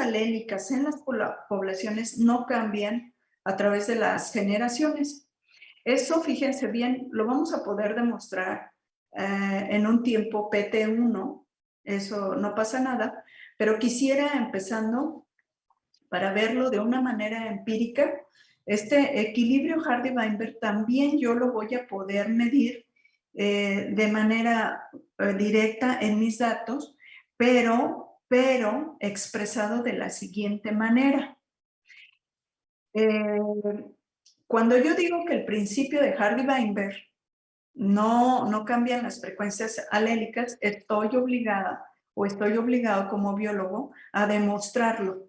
alélicas en las poblaciones no cambian a través de las generaciones. Eso, fíjense bien, lo vamos a poder demostrar en un tiempo PT1, eso no pasa nada, pero quisiera, empezando, para verlo de una manera empírica, este equilibrio Hardy-Weinberg también yo lo voy a poder medir de manera directa en mis datos, pero expresado de la siguiente manera. Cuando yo digo que el principio de Hardy-Weinberg no cambian las frecuencias alélicas, estoy obligada o estoy obligado como biólogo a demostrarlo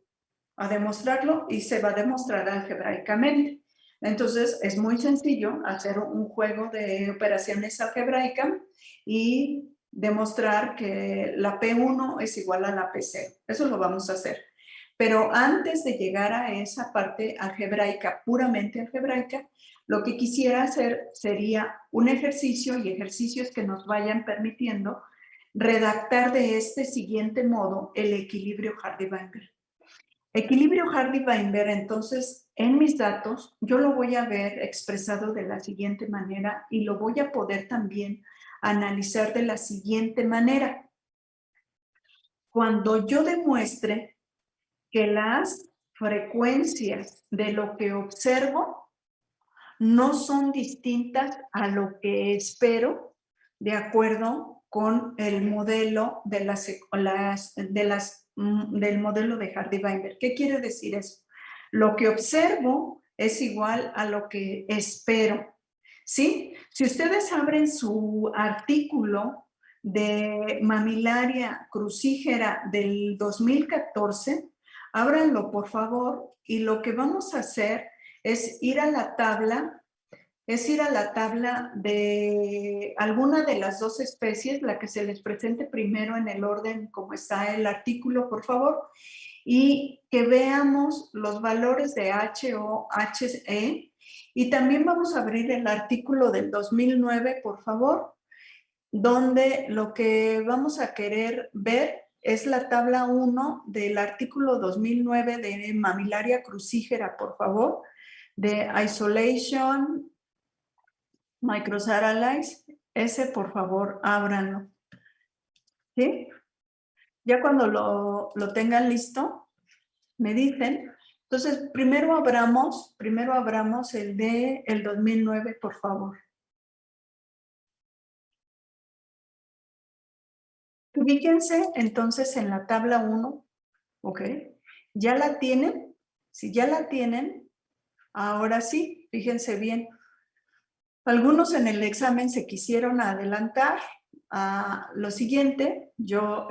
y se va a demostrar algebraicamente. Entonces, es muy sencillo hacer un juego de operaciones algebraicas y demostrar que la P1 es igual a la P0. Eso lo vamos a hacer. Pero antes de llegar a esa parte algebraica, puramente algebraica, lo que quisiera hacer sería un ejercicio y ejercicios que nos vayan permitiendo redactar de este siguiente modo el equilibrio Hardy-Weinberg. Equilibrio Hardy-Weinberg, entonces, en mis datos, yo lo voy a ver expresado de la siguiente manera y lo voy a poder también analizar de la siguiente manera. Cuando yo demuestre que las frecuencias de lo que observo no son distintas a lo que espero de acuerdo con el modelo del modelo de Hardy-Weinberg. ¿Qué quiere decir eso? Lo que observo es igual a lo que espero, ¿sí? Si ustedes abren su artículo de mamilaria crucígera del 2014, ábranlo por favor, y lo que vamos a hacer es ir a la tabla de alguna de las dos especies, la que se les presente primero en el orden como está el artículo, por favor, y que veamos los valores de HO, HE, y también vamos a abrir el artículo del 2009, por favor, donde lo que vamos a querer ver es la tabla 1 del artículo 2009 de mamilaria crucígera, por favor, de Isolation Microsatellites. Ese, por favor, ábranlo. ¿Sí? Ya cuando lo tengan listo, me dicen. Entonces, primero abramos el de el 2009, por favor. Fíjense entonces en la tabla 1, ¿ok? ¿Ya la tienen? Si ya la tienen, ahora sí, fíjense bien. Algunos en el examen se quisieron adelantar a lo siguiente. Yo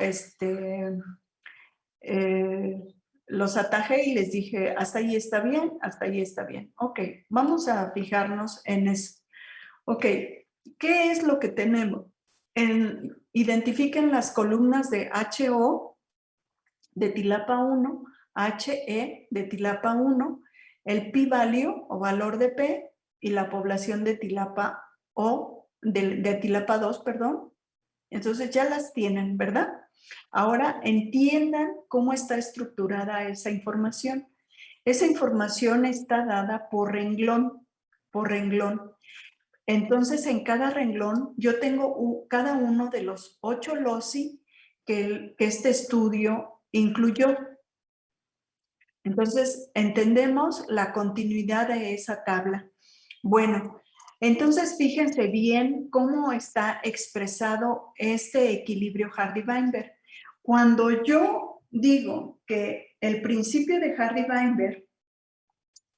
los atajé y les dije, hasta ahí está bien, hasta ahí está bien. Ok, vamos a fijarnos en eso. Ok, ¿qué es lo que tenemos? Identifiquen las columnas de HO de tilapa 1, HE de tilapa 1, el p-value o valor de P y la población de tilapa O, de tilapa 2, perdón. Entonces ya las tienen, ¿verdad? Ahora entiendan cómo está estructurada esa información. Esa información está dada por renglón, por renglón. Entonces, en cada renglón, yo tengo cada uno de los 8 loci que este estudio incluyó. Entonces, entendemos la continuidad de esa tabla. Bueno, entonces fíjense bien cómo está expresado este equilibrio Hardy-Weinberg. Cuando yo digo que el principio de Hardy-Weinberg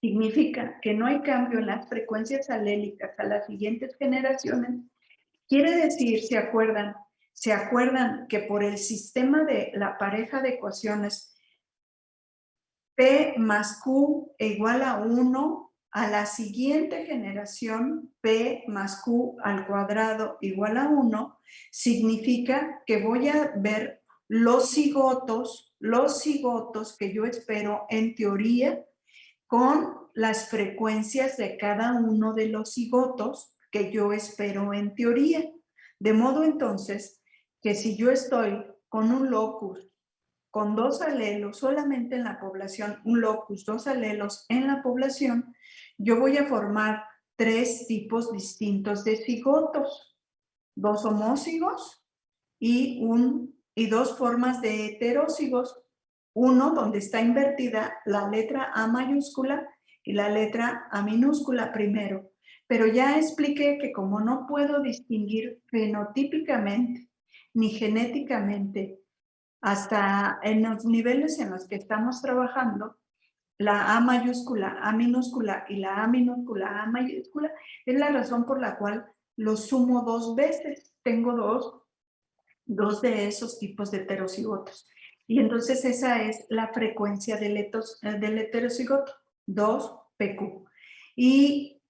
significa que no hay cambio en las frecuencias alélicas a las siguientes generaciones, quiere decir, ¿se acuerdan? ¿Se acuerdan que por el sistema de la pareja de ecuaciones P más Q igual a 1 a la siguiente generación, P más Q al cuadrado igual a 1, significa que voy a ver los cigotos que yo espero en teoría con las frecuencias de cada uno de los cigotos que yo espero en teoría. De modo entonces que si yo estoy con un locus con 2 alelos solamente en la población, un locus, 2 alelos en la población, yo voy a formar 3 tipos distintos de cigotos, 2 homócigos y 2 formas de heterócigos. Uno donde está invertida la letra A mayúscula y la letra A minúscula primero. Pero ya expliqué que como no puedo distinguir fenotípicamente ni genéticamente hasta en los niveles en los que estamos trabajando, la A mayúscula, A minúscula y la A minúscula, A mayúscula, es la razón por la cual lo sumo 2 veces. Tengo dos de esos tipos de heterocigotos. Y entonces esa es la frecuencia del heterocigoto, 2PQ. Y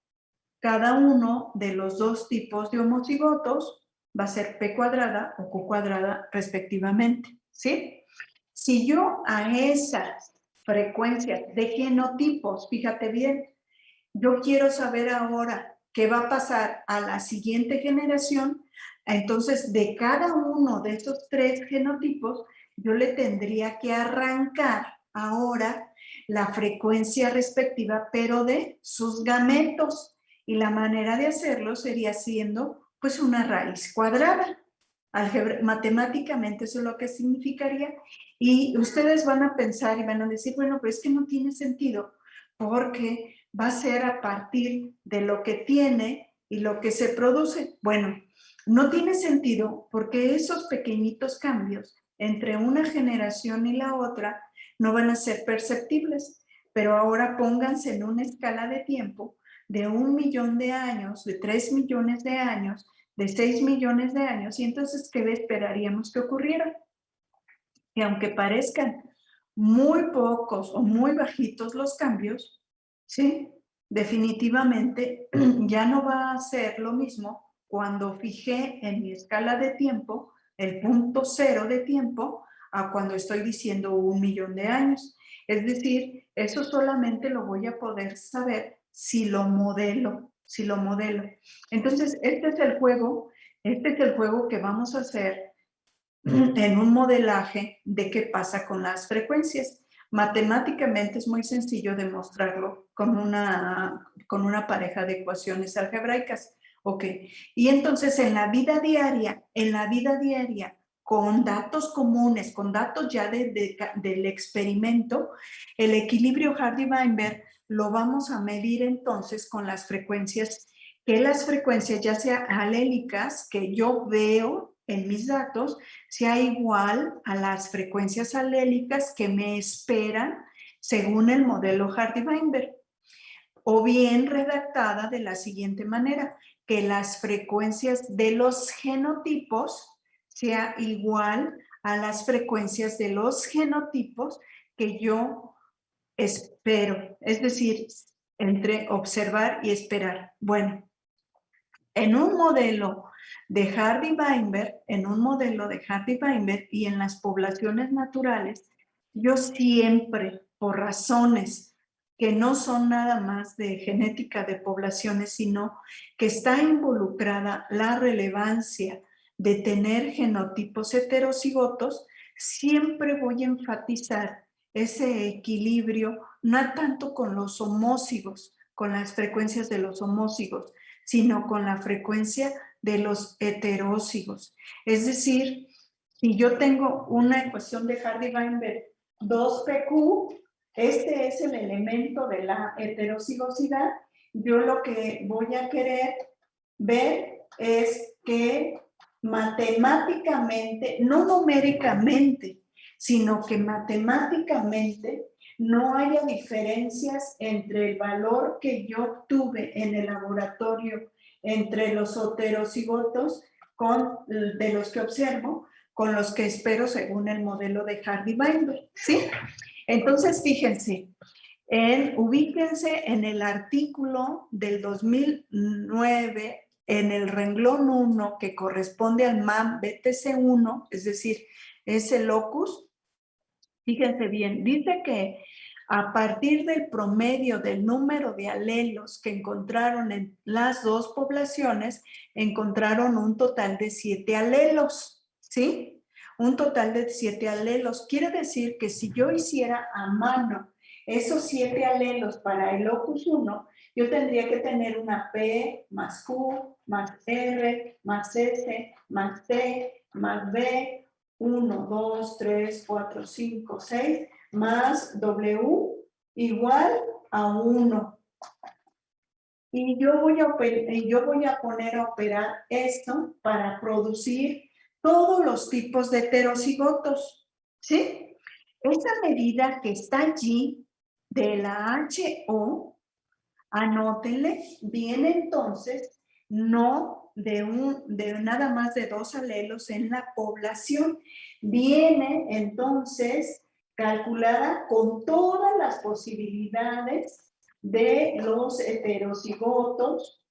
cada uno de los 2 tipos de homocigotos va a ser P cuadrada o Q cuadrada respectivamente, ¿sí? Si yo a esas frecuencias de genotipos, fíjate bien, yo quiero saber ahora qué va a pasar a la siguiente generación, entonces de cada uno de estos 3 genotipos, yo le tendría que arrancar ahora la frecuencia respectiva, pero de sus gametos. Y la manera de hacerlo sería haciendo pues una raíz cuadrada. Matemáticamente eso es lo que significaría. Y ustedes van a pensar y van a decir, bueno, pero es que no tiene sentido porque va a ser a partir de lo que tiene y lo que se produce. Bueno, no tiene sentido porque esos pequeñitos cambios entre una generación y la otra no van a ser perceptibles, pero ahora pónganse en una escala de tiempo de 1 millón de años, de 3 millones de años, de 6 millones de años, y entonces, ¿qué esperaríamos que ocurriera? Que aunque parezcan muy pocos o muy bajitos los cambios, ¿sí? Definitivamente ya no va a ser lo mismo cuando fijé en mi escala de tiempo el punto cero de tiempo a cuando estoy diciendo 1 millón de años. Es decir, eso solamente lo voy a poder saber si lo modelo, si lo modelo. Entonces, este es el juego que vamos a hacer en un modelaje de qué pasa con las frecuencias. Matemáticamente es muy sencillo demostrarlo con una pareja de ecuaciones algebraicas. Ok, y entonces en la vida diaria, con datos comunes, con datos ya del experimento, el equilibrio Hardy-Weinberg lo vamos a medir entonces con las frecuencias, ya sea alélicas, que yo veo en mis datos, sea igual a las frecuencias alélicas que me esperan según el modelo Hardy-Weinberg, o bien redactada de la siguiente manera, que las frecuencias de los genotipos sea igual a las frecuencias de los genotipos que yo espero, es decir, entre observar y esperar. Bueno, en un modelo de Hardy-Weinberg, y en las poblaciones naturales, yo siempre, por razones que no son nada más de genética de poblaciones, sino que está involucrada la relevancia de tener genotipos heterocigotos, siempre voy a enfatizar ese equilibrio, no tanto con los homócigos, con las frecuencias de los homócigos, sino con la frecuencia de los heterócigos. Es decir, si yo tengo una ecuación de Hardy-Weinberg 2PQ, este es el elemento de la heterocigosidad, yo lo que voy a querer ver es que matemáticamente, no numéricamente, sino que matemáticamente no haya diferencias entre el valor que yo tuve en el laboratorio entre los heterocigotos de los que observo con los que espero según el modelo de Hardy-Weinberg, ¿sí? Entonces, fíjense, ubíquense en el artículo del 2009 en el renglón 1 que corresponde al MAM BTC1, es decir, ese locus. Fíjense bien, dice que a partir del promedio del número de alelos que encontraron en las 2 poblaciones, encontraron un total de 7 alelos, ¿sí? un total de 7 alelos. Quiere decir que si yo hiciera a mano esos 7 alelos para el locus 1, yo tendría que tener una P más Q más R más S más T más B, 1, 2, 3, 4, 5, 6, más W igual a 1. Y yo voy a poner a operar esto para producir todos los tipos de heterocigotos, ¿sí? Esa medida que está allí de la HO, anótenle, viene entonces no de nada más de 2 alelos en la población, viene entonces calculada con todas las posibilidades de los heterocigotos.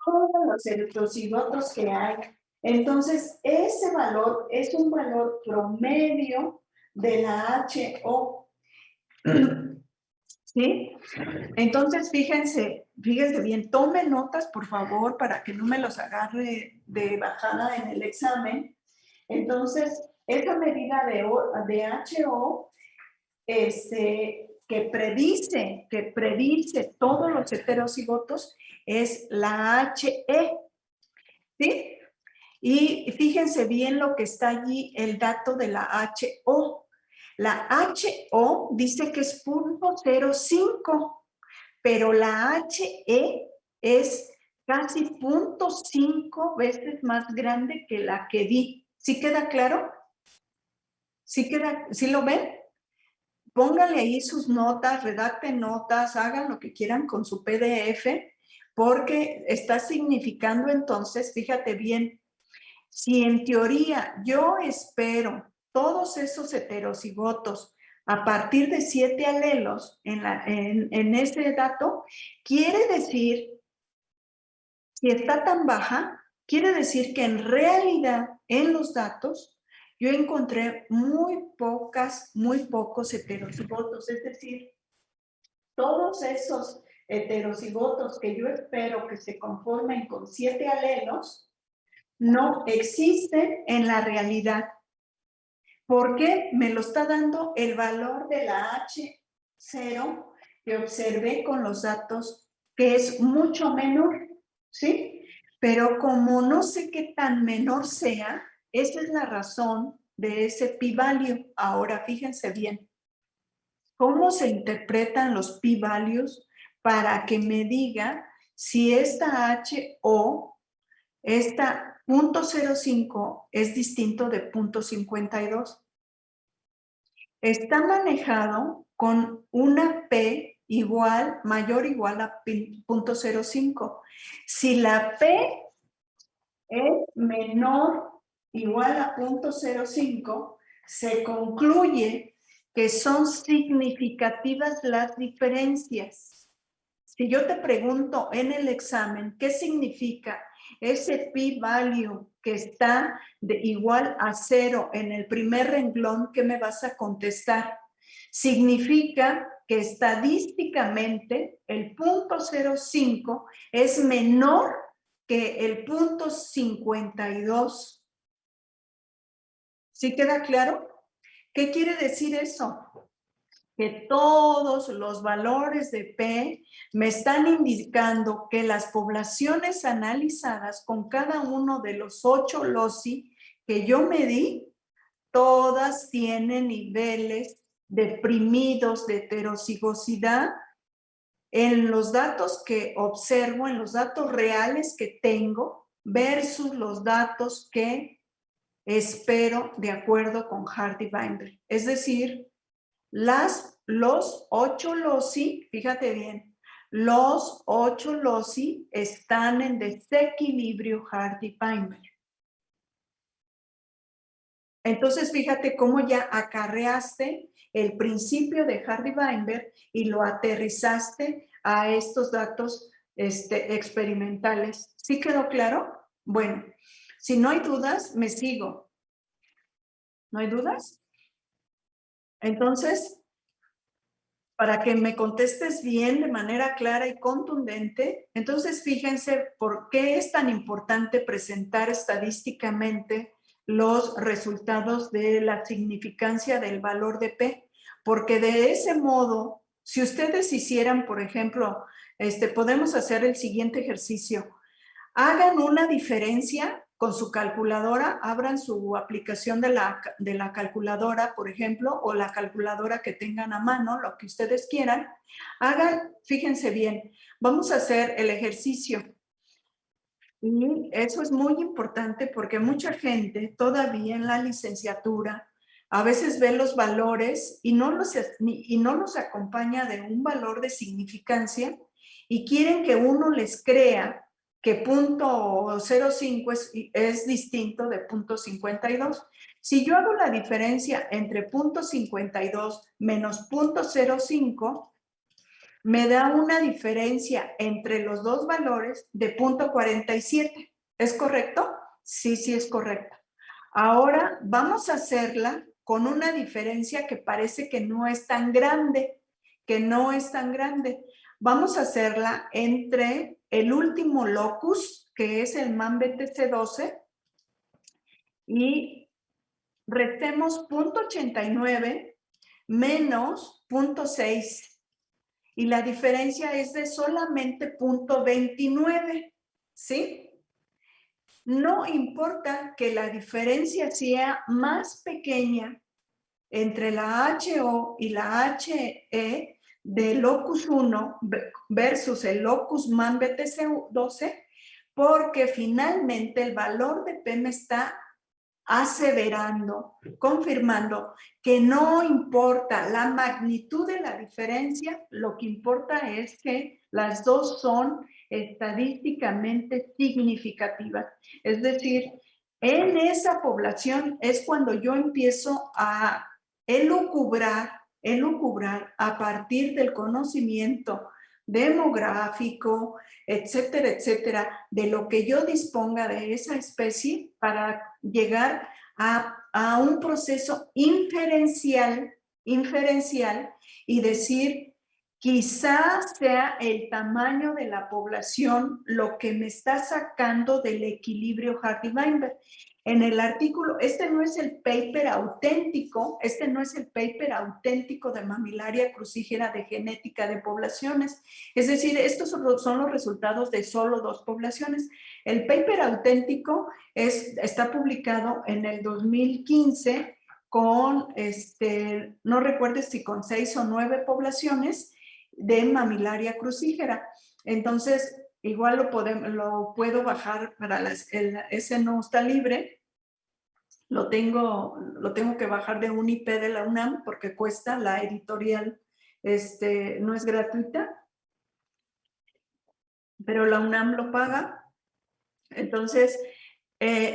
Todos los heterocigotos que hay. Entonces, ese valor es un valor promedio de la HO. ¿Sí? Entonces, fíjense bien, tomen notas, por favor, para que no me los agarre de bajada en el examen. Entonces, esa medida de HO que predice todos los heterocigotos es la HE, ¿sí? Y fíjense bien lo que está allí, el dato de la HO. La HO dice que es 0.05, pero la HE es casi 0.5 veces más grande que la que di. ¿Sí queda claro? ¿Sí lo ven? Pónganle ahí sus notas, redacten notas, hagan lo que quieran con su PDF, porque está significando entonces, fíjate bien, si en teoría yo espero todos esos heterocigotos a partir de 7 alelos en ese dato, quiere decir, si está tan baja, quiere decir que en realidad en los datos yo encontré muy pocos heterocigotos, es decir, todos esos heterocigotos que yo espero que se conformen con 7 alelos no existen en la realidad. ¿Por qué? Me lo está dando el valor de la H0 que observé con los datos, que es mucho menor, ¿sí? Pero como no sé qué tan menor sea, esa es la razón de ese p-value. Ahora, fíjense bien, ¿cómo se interpretan los p-values para que me diga si esta HO, esta 0.05 es distinto de 0.52? Está manejado con una P mayor o igual a 0.05. Si la P es menor o igual a 0.05, se concluye que son significativas las diferencias. Si yo te pregunto en el examen, ¿qué significa ese p-value que está de igual a 0 en el primer renglón? ¿Qué me vas a contestar? Significa que estadísticamente el 0.05 es menor que el 0.52. ¿Sí queda claro? ¿Qué quiere decir eso? Que todos los valores de P me están indicando que las poblaciones analizadas con cada uno de los 8 LOCI que yo medí, todas tienen niveles deprimidos de heterocigosidad en los datos que observo, en los datos reales que tengo, versus los datos que espero de acuerdo con Hardy-Weinberg. Es decir, los 8 LOCI, fíjate bien, los 8 LOCI están en desequilibrio Hardy-Weinberg. Entonces, fíjate cómo ya acarreaste el principio de Hardy-Weinberg y lo aterrizaste a estos datos experimentales. ¿Sí quedó claro? Bueno, si no hay dudas, me sigo. ¿No hay dudas? Entonces, para que me contestes bien de manera clara y contundente. Entonces, fíjense por qué es tan importante presentar estadísticamente los resultados de la significancia del valor de P, porque de ese modo, si ustedes hicieran, por ejemplo, podemos hacer el siguiente ejercicio. Hagan una diferencia con su calculadora, abran su aplicación de la calculadora, por ejemplo, o la calculadora que tengan a mano, lo que ustedes quieran. Hagan, fíjense bien, vamos a hacer el ejercicio. Y eso es muy importante porque mucha gente todavía en la licenciatura a veces ve los valores y no los acompaña de un valor de significancia y quieren que uno les crea que punto 0,5 es distinto de punto 52. Si yo hago la diferencia entre punto 52 menos punto 0,5, me da una diferencia entre los dos valores de punto 47. ¿Es correcto? Sí, sí es correcto. Ahora vamos a hacerla con una diferencia que parece que no es tan grande, Vamos a hacerla entre el último locus, que es el MAN BTC 12, y restemos 0,89 menos 0,6. Y la diferencia es de solamente 0,29, ¿sí? No importa que la diferencia sea más pequeña entre la HO y la HE de locus 1 versus el locus MAN BTC 12, porque finalmente el valor de P me está aseverando, confirmando que no importa la magnitud de la diferencia, lo que importa es que las dos son estadísticamente significativas. Es decir, en esa población es cuando yo empiezo a elucubrar a partir del conocimiento demográfico, etcétera, etcétera, de lo que yo disponga de esa especie para llegar a un proceso inferencial y decir, quizás sea el tamaño de la población lo que me está sacando del equilibrio Hardy-Weinberg. En el artículo, este no es el paper auténtico de mamilaria crucígera de genética de poblaciones. Es decir, estos son los resultados de solo 2 poblaciones. El paper auténtico está publicado en el 2015 con, no recuerdo si con 6 o 9 poblaciones de mamilaria crucígera. Entonces, igual lo puedo bajar para ese no está libre. Lo tengo que bajar de un IP de la UNAM porque cuesta, la editorial no es gratuita, pero la UNAM lo paga. Entonces,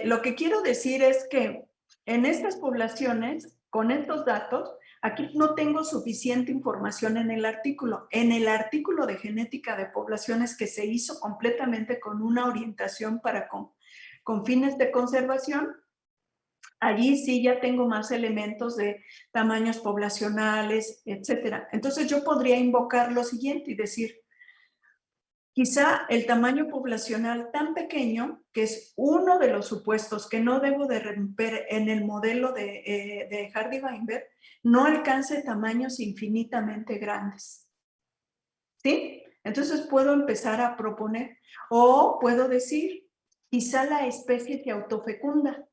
lo que quiero decir es que en estas poblaciones, con estos datos, aquí no tengo suficiente información en el artículo. En el artículo de genética de poblaciones que se hizo completamente con una orientación con fines de conservación, allí sí ya tengo más elementos de tamaños poblacionales, etcétera. Entonces yo podría invocar lo siguiente y decir, quizá el tamaño poblacional tan pequeño, que es uno de los supuestos que no debo de romper en el modelo de Hardy-Weinberg, no alcance tamaños infinitamente grandes. ¿Sí? Entonces puedo empezar a proponer, o puedo decir, quizá la especie se autofecunda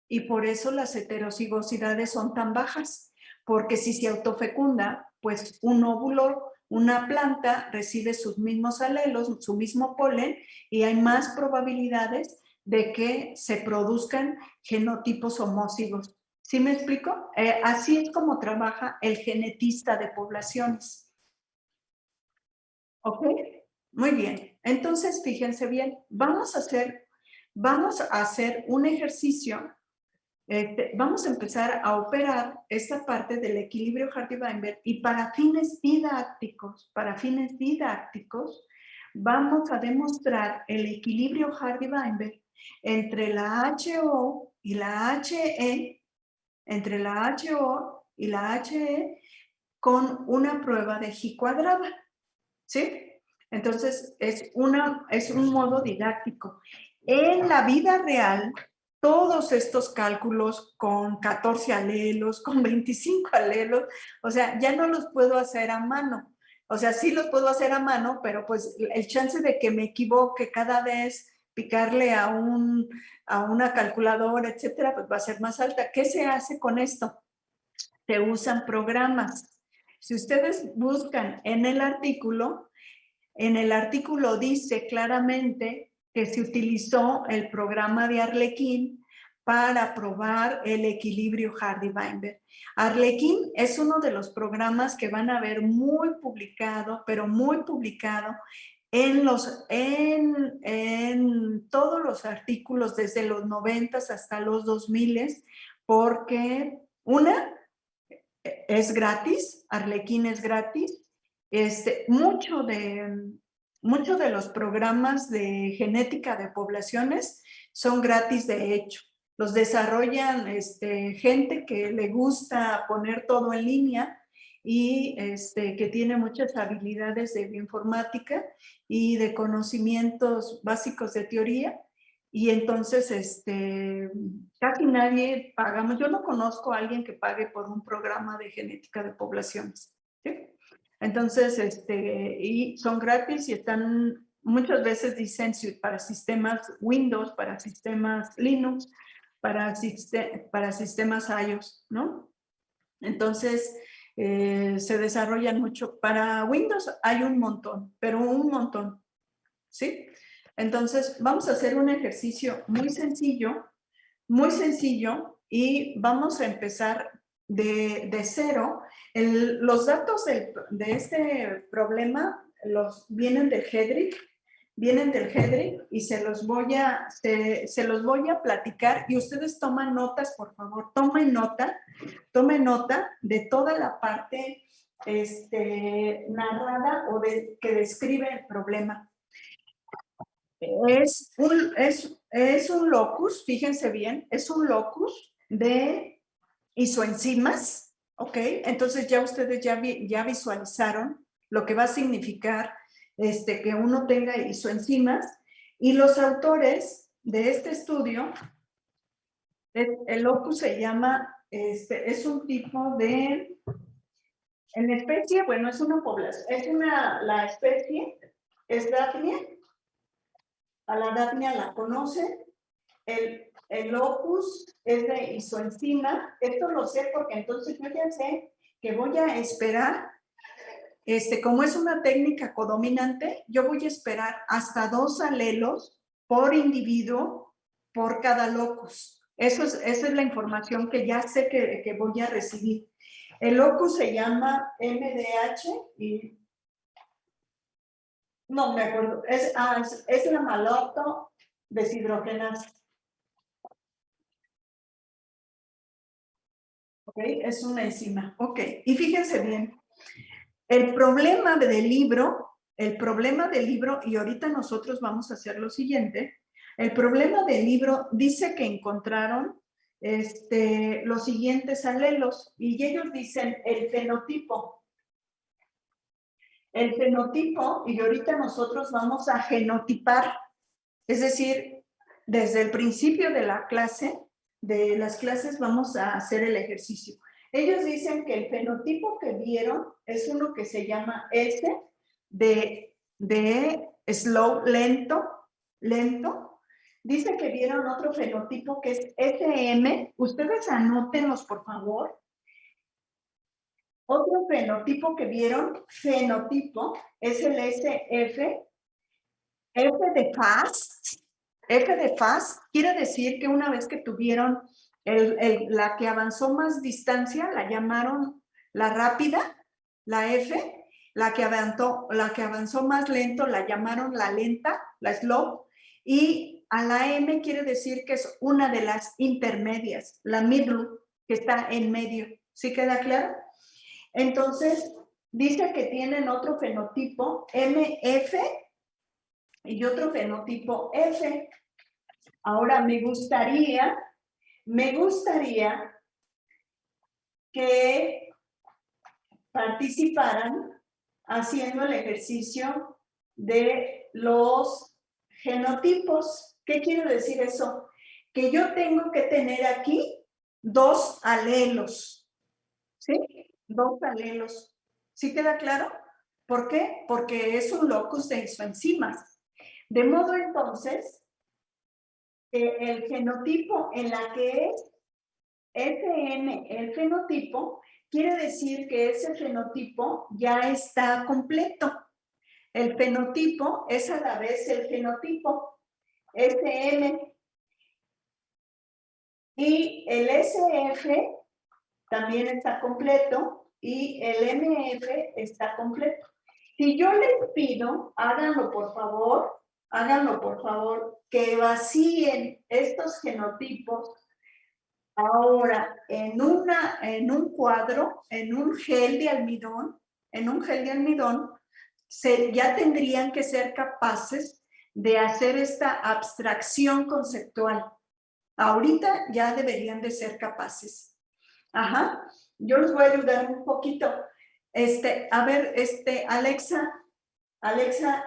y por eso las heterocigosidades son tan bajas, porque si se autofecunda, pues un óvulo, una planta recibe sus mismos alelos, su mismo polen, y hay más probabilidades de que se produzcan genotipos homózigos. ¿Sí me explico? Así es como trabaja el genetista de poblaciones. ¿Ok? Muy bien. Entonces, fíjense bien, vamos a hacer un ejercicio. Vamos a empezar a operar esta parte del equilibrio Hardy-Weinberg y para fines didácticos, vamos a demostrar el equilibrio Hardy-Weinberg entre la HO y la HE, con una prueba de G cuadrada, ¿sí? Entonces, es un modo didáctico. En la vida real, todos estos cálculos con 14 alelos, con 25 alelos, o sea, ya no los puedo hacer a mano. O sea, sí los puedo hacer a mano, pero pues el chance de que me equivoque cada vez, picarle a una calculadora, etcétera, pues va a ser más alta. ¿Qué se hace con esto? Se usan programas. Si ustedes buscan en el artículo dice claramente que se utilizó el programa de Arlequín para probar el equilibrio Hardy-Weinberg. Arlequín es uno de los programas que van a ver muy publicado, pero muy publicado en todos los artículos desde los 90 hasta los 2000, porque es gratis, Arlequín es gratis. Muchos de los programas de genética de poblaciones son gratis de hecho. Los desarrollan gente que le gusta poner todo en línea y que tiene muchas habilidades de bioinformática y de conocimientos básicos de teoría. Y entonces, casi nadie pagamos. Yo no conozco a alguien que pague por un programa de genética de poblaciones, ¿sí? Entonces, y son gratis y están, muchas veces dicen para sistemas Windows, para sistemas Linux, para sistemas iOS, ¿no? Entonces, se desarrollan mucho. Para Windows hay un montón, pero un montón, ¿sí? Entonces, vamos a hacer un ejercicio muy sencillo, y vamos a empezar de cero. Los datos de este problema vienen del Hedrick, y se los voy a platicar y ustedes toman notas, por favor, tomen nota de toda la parte narrada o que describe el problema. Es un locus, fíjense bien, es un locus de isoenzimas, ¿ok? Entonces ya ustedes ya visualizaron lo que va a significar que uno tenga isoenzimas, y los autores de este estudio, el locus se llama, es un tipo de, en especie, bueno, es una población, la especie es Daphnia. A la Daphnia la conocen. El locus es de isoenzima. Esto lo sé porque entonces yo ya sé que voy a esperar, como es una técnica codominante, yo voy a esperar hasta 2 alelos por individuo por cada locus. Esa es la información que ya sé que voy a recibir. El locus se llama MDH y no me acuerdo, es la maloto deshidrogenasa. ¿Ok? Es una enzima. Ok, y fíjense bien, el problema del libro, y ahorita nosotros vamos a hacer lo siguiente, el problema del libro dice que encontraron los siguientes alelos, y ellos dicen el fenotipo. El fenotipo, y ahorita nosotros vamos a genotipar, es decir, desde el principio de las clases vamos a hacer el ejercicio. Ellos dicen que el fenotipo que vieron es uno que se llama S de slow, lento. Dice que vieron otro fenotipo que es SM. Ustedes anótenlos, por favor. Otro fenotipo que vieron, fenotipo, es el SF. F de fast quiere decir que una vez que tuvieron la que avanzó más distancia, la llamaron la rápida, la F, la que avanzó más lento, la llamaron la lenta, la slow, y a la M quiere decir que es una de las intermedias, la middle, que está en medio. ¿Sí queda claro? Entonces, dice que tienen otro fenotipo, MF, y otro fenotipo F. Ahora me gustaría que participaran haciendo el ejercicio de los genotipos. ¿Qué quiere decir eso? Que yo tengo que tener aquí 2 alelos, ¿sí? 2 alelos. ¿Sí queda claro? ¿Por qué? Porque es un locus de isoenzimas. De modo entonces, el genotipo en la que es FM el fenotipo, quiere decir que ese fenotipo ya está completo. El fenotipo es a la vez el genotipo, SM. Y el SF también está completo y el MF está completo. Si yo les pido, háganlo por favor, que vacíen estos genotipos ahora en un cuadro, en un gel de almidón, ya tendrían que ser capaces de hacer esta abstracción conceptual. Ahorita ya deberían de ser capaces. Ajá, yo les voy a ayudar un poquito. A ver, Alexa,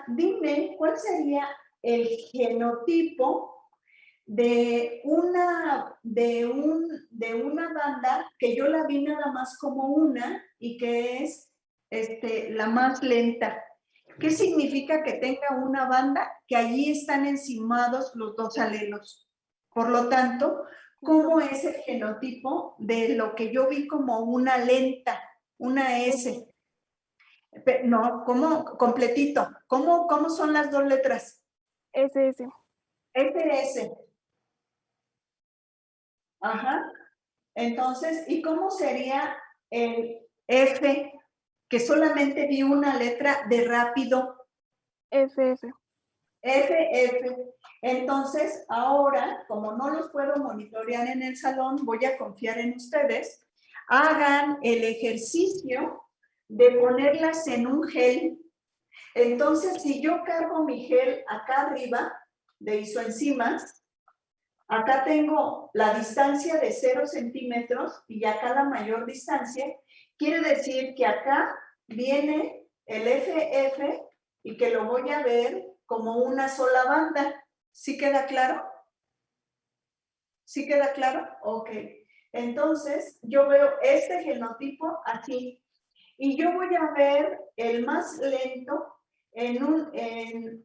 dime cuál sería el genotipo de una banda que yo la vi nada más como una y que es la más lenta. ¿Qué significa que tenga una banda? Que allí están encimados los 2 alelos. Por lo tanto, ¿cómo es el genotipo de lo que yo vi como una lenta, una S? No, ¿cómo? Completito. ¿Cómo son las 2 letras? SS. SS. Ajá. Entonces, ¿y cómo sería el F? Que solamente vi una letra de rápido. FF. FF. Entonces, ahora, como no los puedo monitorear en el salón, voy a confiar en ustedes. Hagan el ejercicio de ponerlas en un gel. Entonces, si yo cargo mi gel acá arriba de isoenzimas, acá tengo la distancia de 0 centímetros y acá la mayor distancia. Quiere decir que acá viene el FF y que lo voy a ver como una sola banda. ¿Sí queda claro? ¿Sí queda claro? Ok. Entonces, yo veo este genotipo aquí. Y yo voy a ver el más lento en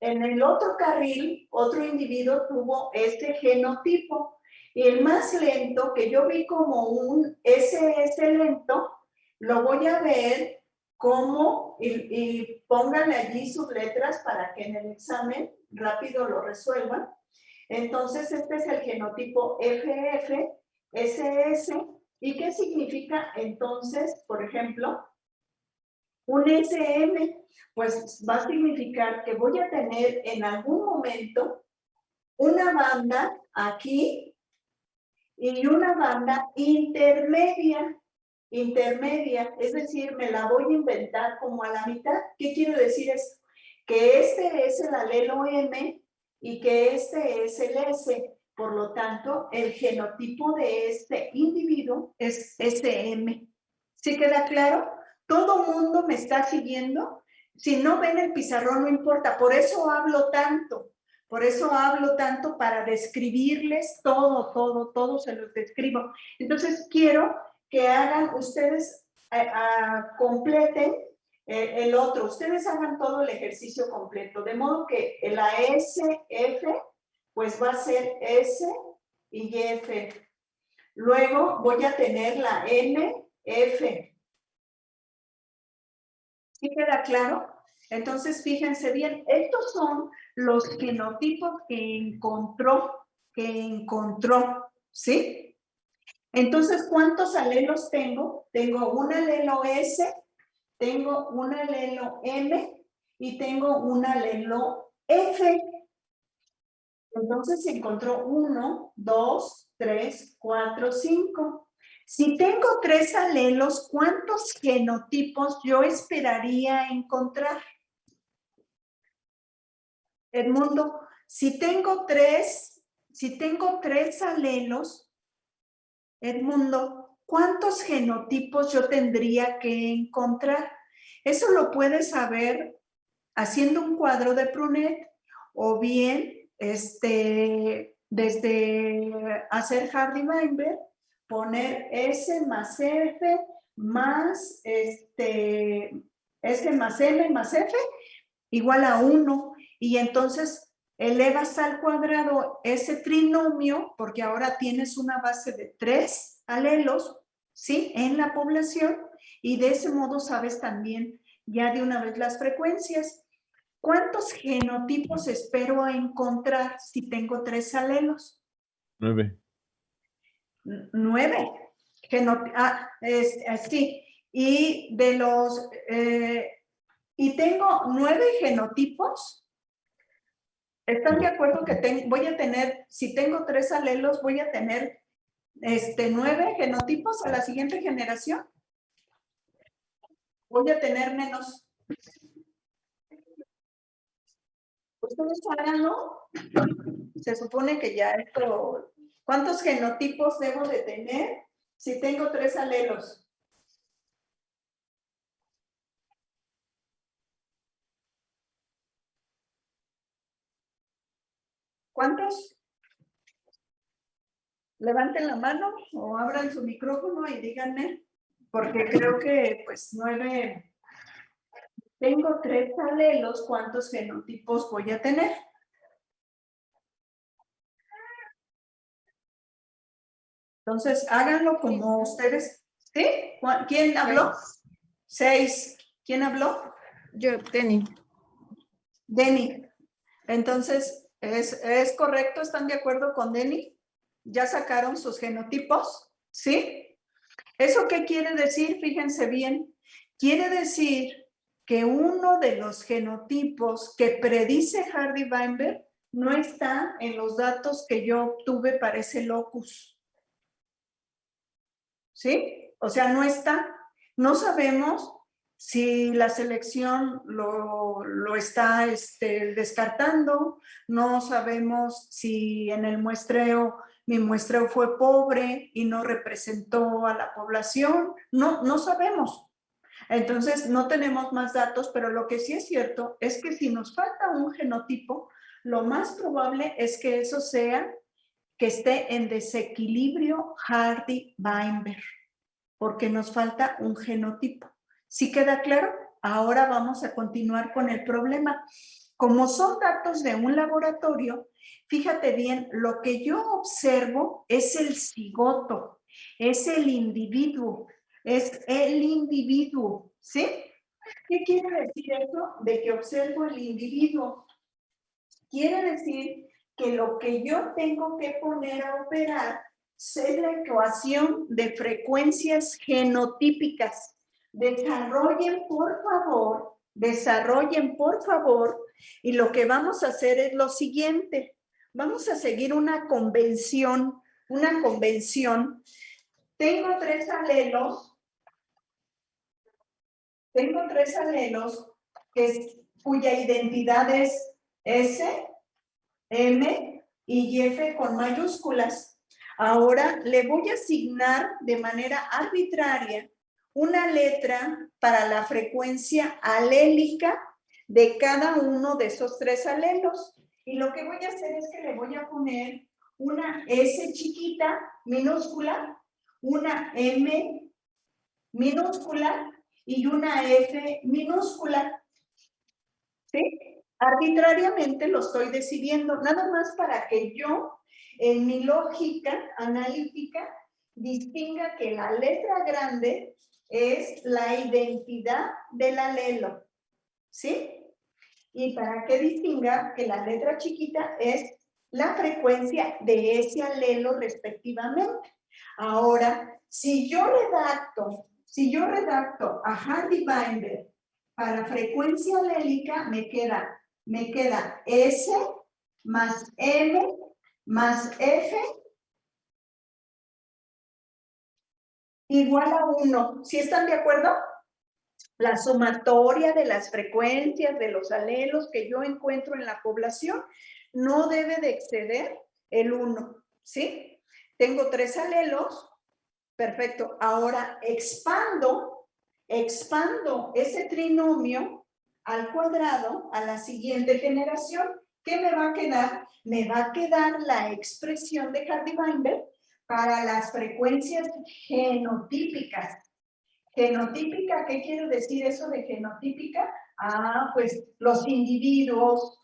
el otro carril, otro individuo tuvo este genotipo. Y el más lento, que yo vi como un SS lento, lo voy a ver como, y pónganle allí sus letras para que en el examen rápido lo resuelvan. Entonces, este es el genotipo FF, SS. ¿Y qué significa entonces, por ejemplo, un SM? Pues va a significar que voy a tener en algún momento una banda aquí y una banda intermedia, es decir, me la voy a inventar como a la mitad. ¿Qué quiero decir? Es que este es el alelo M y que este es el S. Por lo tanto, el genotipo de este individuo es SM. ¿Sí queda claro? Todo mundo me está siguiendo. Si no ven el pizarrón, no importa. Por eso hablo tanto. Por eso hablo tanto para describirles todo se los describo. Entonces, quiero que hagan ustedes, completen el otro. Ustedes hagan todo el ejercicio completo. De modo que la SF, pues va a ser S y F. Luego voy a tener la NF. ¿Sí queda claro? Entonces, fíjense bien, estos son los genotipos que encontró, ¿sí? Entonces, ¿cuántos alelos tengo? Tengo un alelo S, tengo un alelo M y tengo un alelo F. Entonces se encontró 1, 2, 3, 4, 5. Si tengo 3 alelos, ¿cuántos genotipos yo esperaría encontrar? Edmundo, si tengo tres alelos, Edmundo, ¿cuántos genotipos yo tendría que encontrar? Eso lo puedes saber haciendo un cuadro de Prunet o bien desde hacer Hardy-Weinberg, poner S más F más S más M más F igual a 1, y entonces elevas al cuadrado ese trinomio, porque ahora tienes una base de 3 alelos, ¿sí? En la población, y de ese modo sabes también ya de una vez las frecuencias. ¿Cuántos genotipos espero encontrar si tengo 3 alelos? 9. 9. Sí. Y de los... y tengo 9 genotipos. ¿Están de acuerdo que voy a tener, si tengo 3 alelos, voy a tener 9 genotipos a la siguiente generación? Voy a tener menos. Ustedes háganlo. Se supone que ya esto... ¿Cuántos genotipos debo de tener si tengo 3 alelos? ¿Cuántos? Levanten la mano o abran su micrófono y díganme, porque creo que pues 9... Tengo 3 alelos, ¿cuántos genotipos voy a tener? Entonces, háganlo como ustedes. ¿Sí? ¿Quién habló? 6. ¿Quién habló? Yo, Denny. Denny. Entonces, ¿es correcto? ¿Están de acuerdo con Denny? ¿Ya sacaron sus genotipos? ¿Sí? ¿Eso qué quiere decir? Fíjense bien. Quiere decir que uno de los genotipos que predice Hardy-Weinberg no está en los datos que yo obtuve para ese locus. ¿Sí? O sea, no está. No sabemos si la selección lo está descartando, no sabemos si en el muestreo, mi muestreo fue pobre y no representó a la población, no sabemos. Entonces, no tenemos más datos, pero lo que sí es cierto es que si nos falta un genotipo, lo más probable es que eso sea que esté en desequilibrio Hardy-Weinberg, porque nos falta un genotipo. ¿Sí queda claro? Ahora vamos a continuar con el problema. Como son datos de un laboratorio, fíjate bien, lo que yo observo es el cigoto, es el individuo, ¿sí? ¿Qué quiere decir eso de que observo el individuo? Quiere decir que lo que yo tengo que poner a operar es la ecuación de frecuencias genotípicas. Desarrollen, por favor, y lo que vamos a hacer es lo siguiente. Vamos a seguir una convención. Tengo 3 alelos. Cuya identidad es S, M y F con mayúsculas. Ahora le voy a asignar de manera arbitraria una letra para la frecuencia alélica de cada uno de esos 3 alelos. Y lo que voy a hacer es que le voy a poner una S chiquita, minúscula, una M minúscula y una F minúscula. ¿Sí? Arbitrariamente lo estoy decidiendo, nada más para que yo, en mi lógica analítica, distinga que la letra grande es la identidad del alelo, ¿sí? Y para que distinga que la letra chiquita es la frecuencia de ese alelo respectivamente. Ahora, si yo redacto a Hardy-Weinberg para frecuencia alélica, me queda S más M más F igual a 1. ¿Sí están de acuerdo? La sumatoria de las frecuencias de los alelos que yo encuentro en la población no debe de exceder el 1, ¿sí? Tengo 3 alelos, Perfecto. Ahora expando ese trinomio al cuadrado a la siguiente generación. ¿Qué me va a quedar? Me va a quedar la expresión de Hardy-Weinberg para las frecuencias genotípicas. Genotípica, ¿qué quiere decir eso de genotípica? Ah, pues los individuos.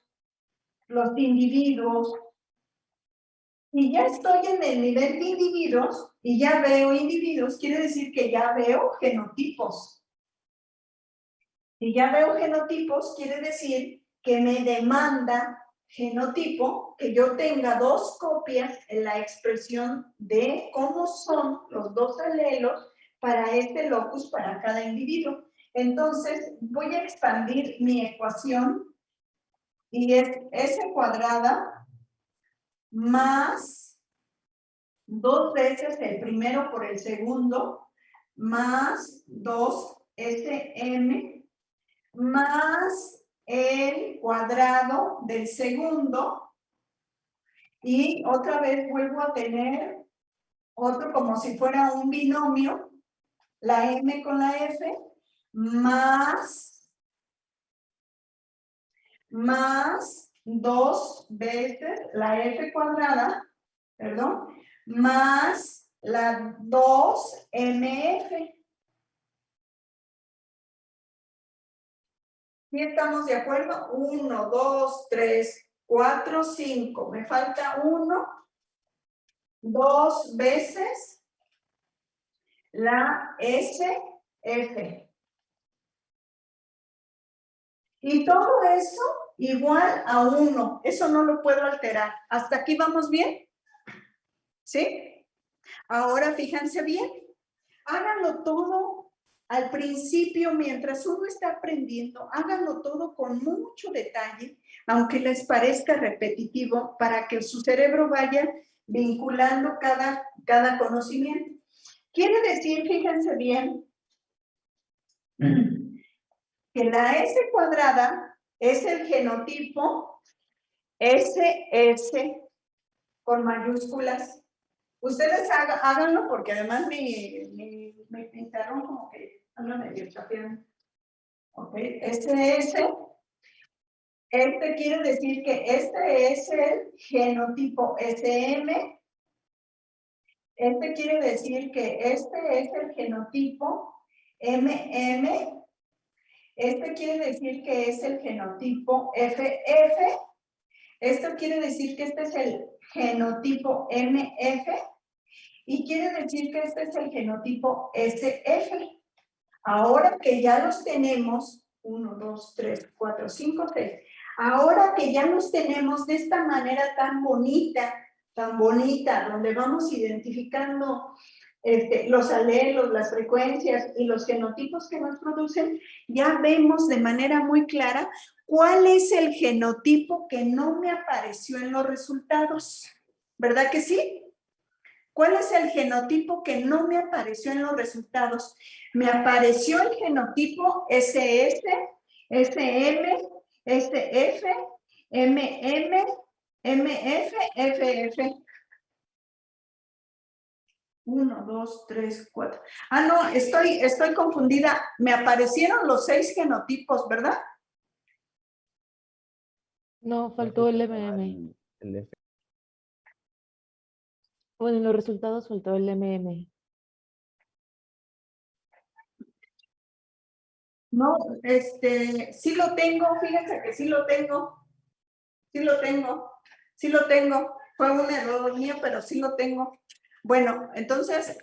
Y ya estoy en el nivel de individuos y ya veo individuos, quiere decir que ya veo genotipos. Y ya veo genotipos, quiere decir que me demanda genotipo que yo tenga dos copias en la expresión de cómo son los dos alelos para este locus para cada individuo. Entonces, voy a expandir mi ecuación y es S cuadrada más 2 veces el primero por el segundo, más 2SM, más el cuadrado del segundo, y otra vez vuelvo a tener otro como si fuera un binomio, la M con la F, más 2 veces la F cuadrada, perdón, más la 2MF. ¿Sí estamos de acuerdo? 1, 2, 3, 4, 5. Me falta 1. 2 veces la SF. Y todo eso igual a 1. Eso no lo puedo alterar. ¿Hasta aquí vamos bien? ¿Sí? Ahora fíjense bien. Háganlo todo al principio, mientras uno está aprendiendo, háganlo todo con mucho detalle, aunque les parezca repetitivo, para que su cerebro vaya vinculando cada conocimiento. Quiere decir, fíjense bien, que la S cuadrada es el genotipo SS con mayúsculas. Ustedes háganlo porque además me pintaron como que ando medio chapeando. Ok, este quiere decir que este es el genotipo SM. Este quiere decir que este es el genotipo MM. Este quiere decir que es el genotipo FF. Esto quiere decir que este es el genotipo MF. Y quiere decir que este es el genotipo SF. Ahora que ya los tenemos, 1, 2, 3, 4, 5, 6. Ahora que ya los tenemos de esta manera tan bonita, donde vamos identificando los alelos, las frecuencias y los genotipos que nos producen, ya vemos de manera muy clara cuál es el genotipo que no me apareció en los resultados. ¿Verdad que sí? ¿Cuál es el genotipo que no me apareció en los resultados? Me apareció el genotipo SS, SM, SF, MM, MF, FF. 1, 2, 3, 4. Ah, no, estoy confundida. Me aparecieron los 6 genotipos, ¿verdad? No, faltó el MM. Bueno, en los resultados faltó el MM. No, sí lo tengo, fíjense que sí lo tengo. Fue un error mío, pero sí lo tengo. Bueno, entonces,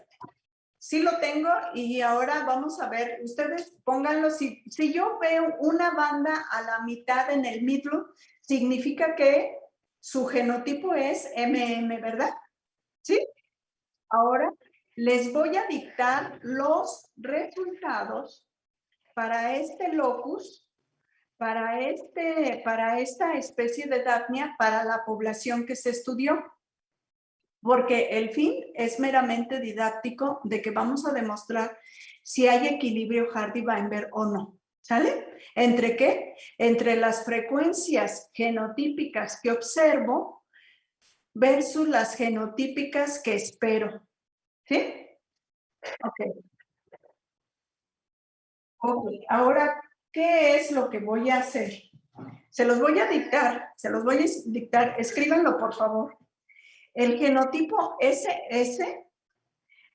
sí lo tengo y ahora vamos a ver, ustedes pónganlo, si yo veo una banda a la mitad en el middle, significa que su genotipo es MM, ¿verdad? ¿Sí? Ahora les voy a dictar los resultados para este locus, para esta especie de Daphnia, para la población que se estudió. Porque el fin es meramente didáctico de que vamos a demostrar si hay equilibrio Hardy-Weinberg o no. ¿Sale? ¿Entre qué? Entre las frecuencias genotípicas que observo versus las genotípicas que espero. ¿Sí? Ok. Ok, ahora, ¿qué es lo que voy a hacer? Se los voy a dictar, escríbanlo por favor. El genotipo SS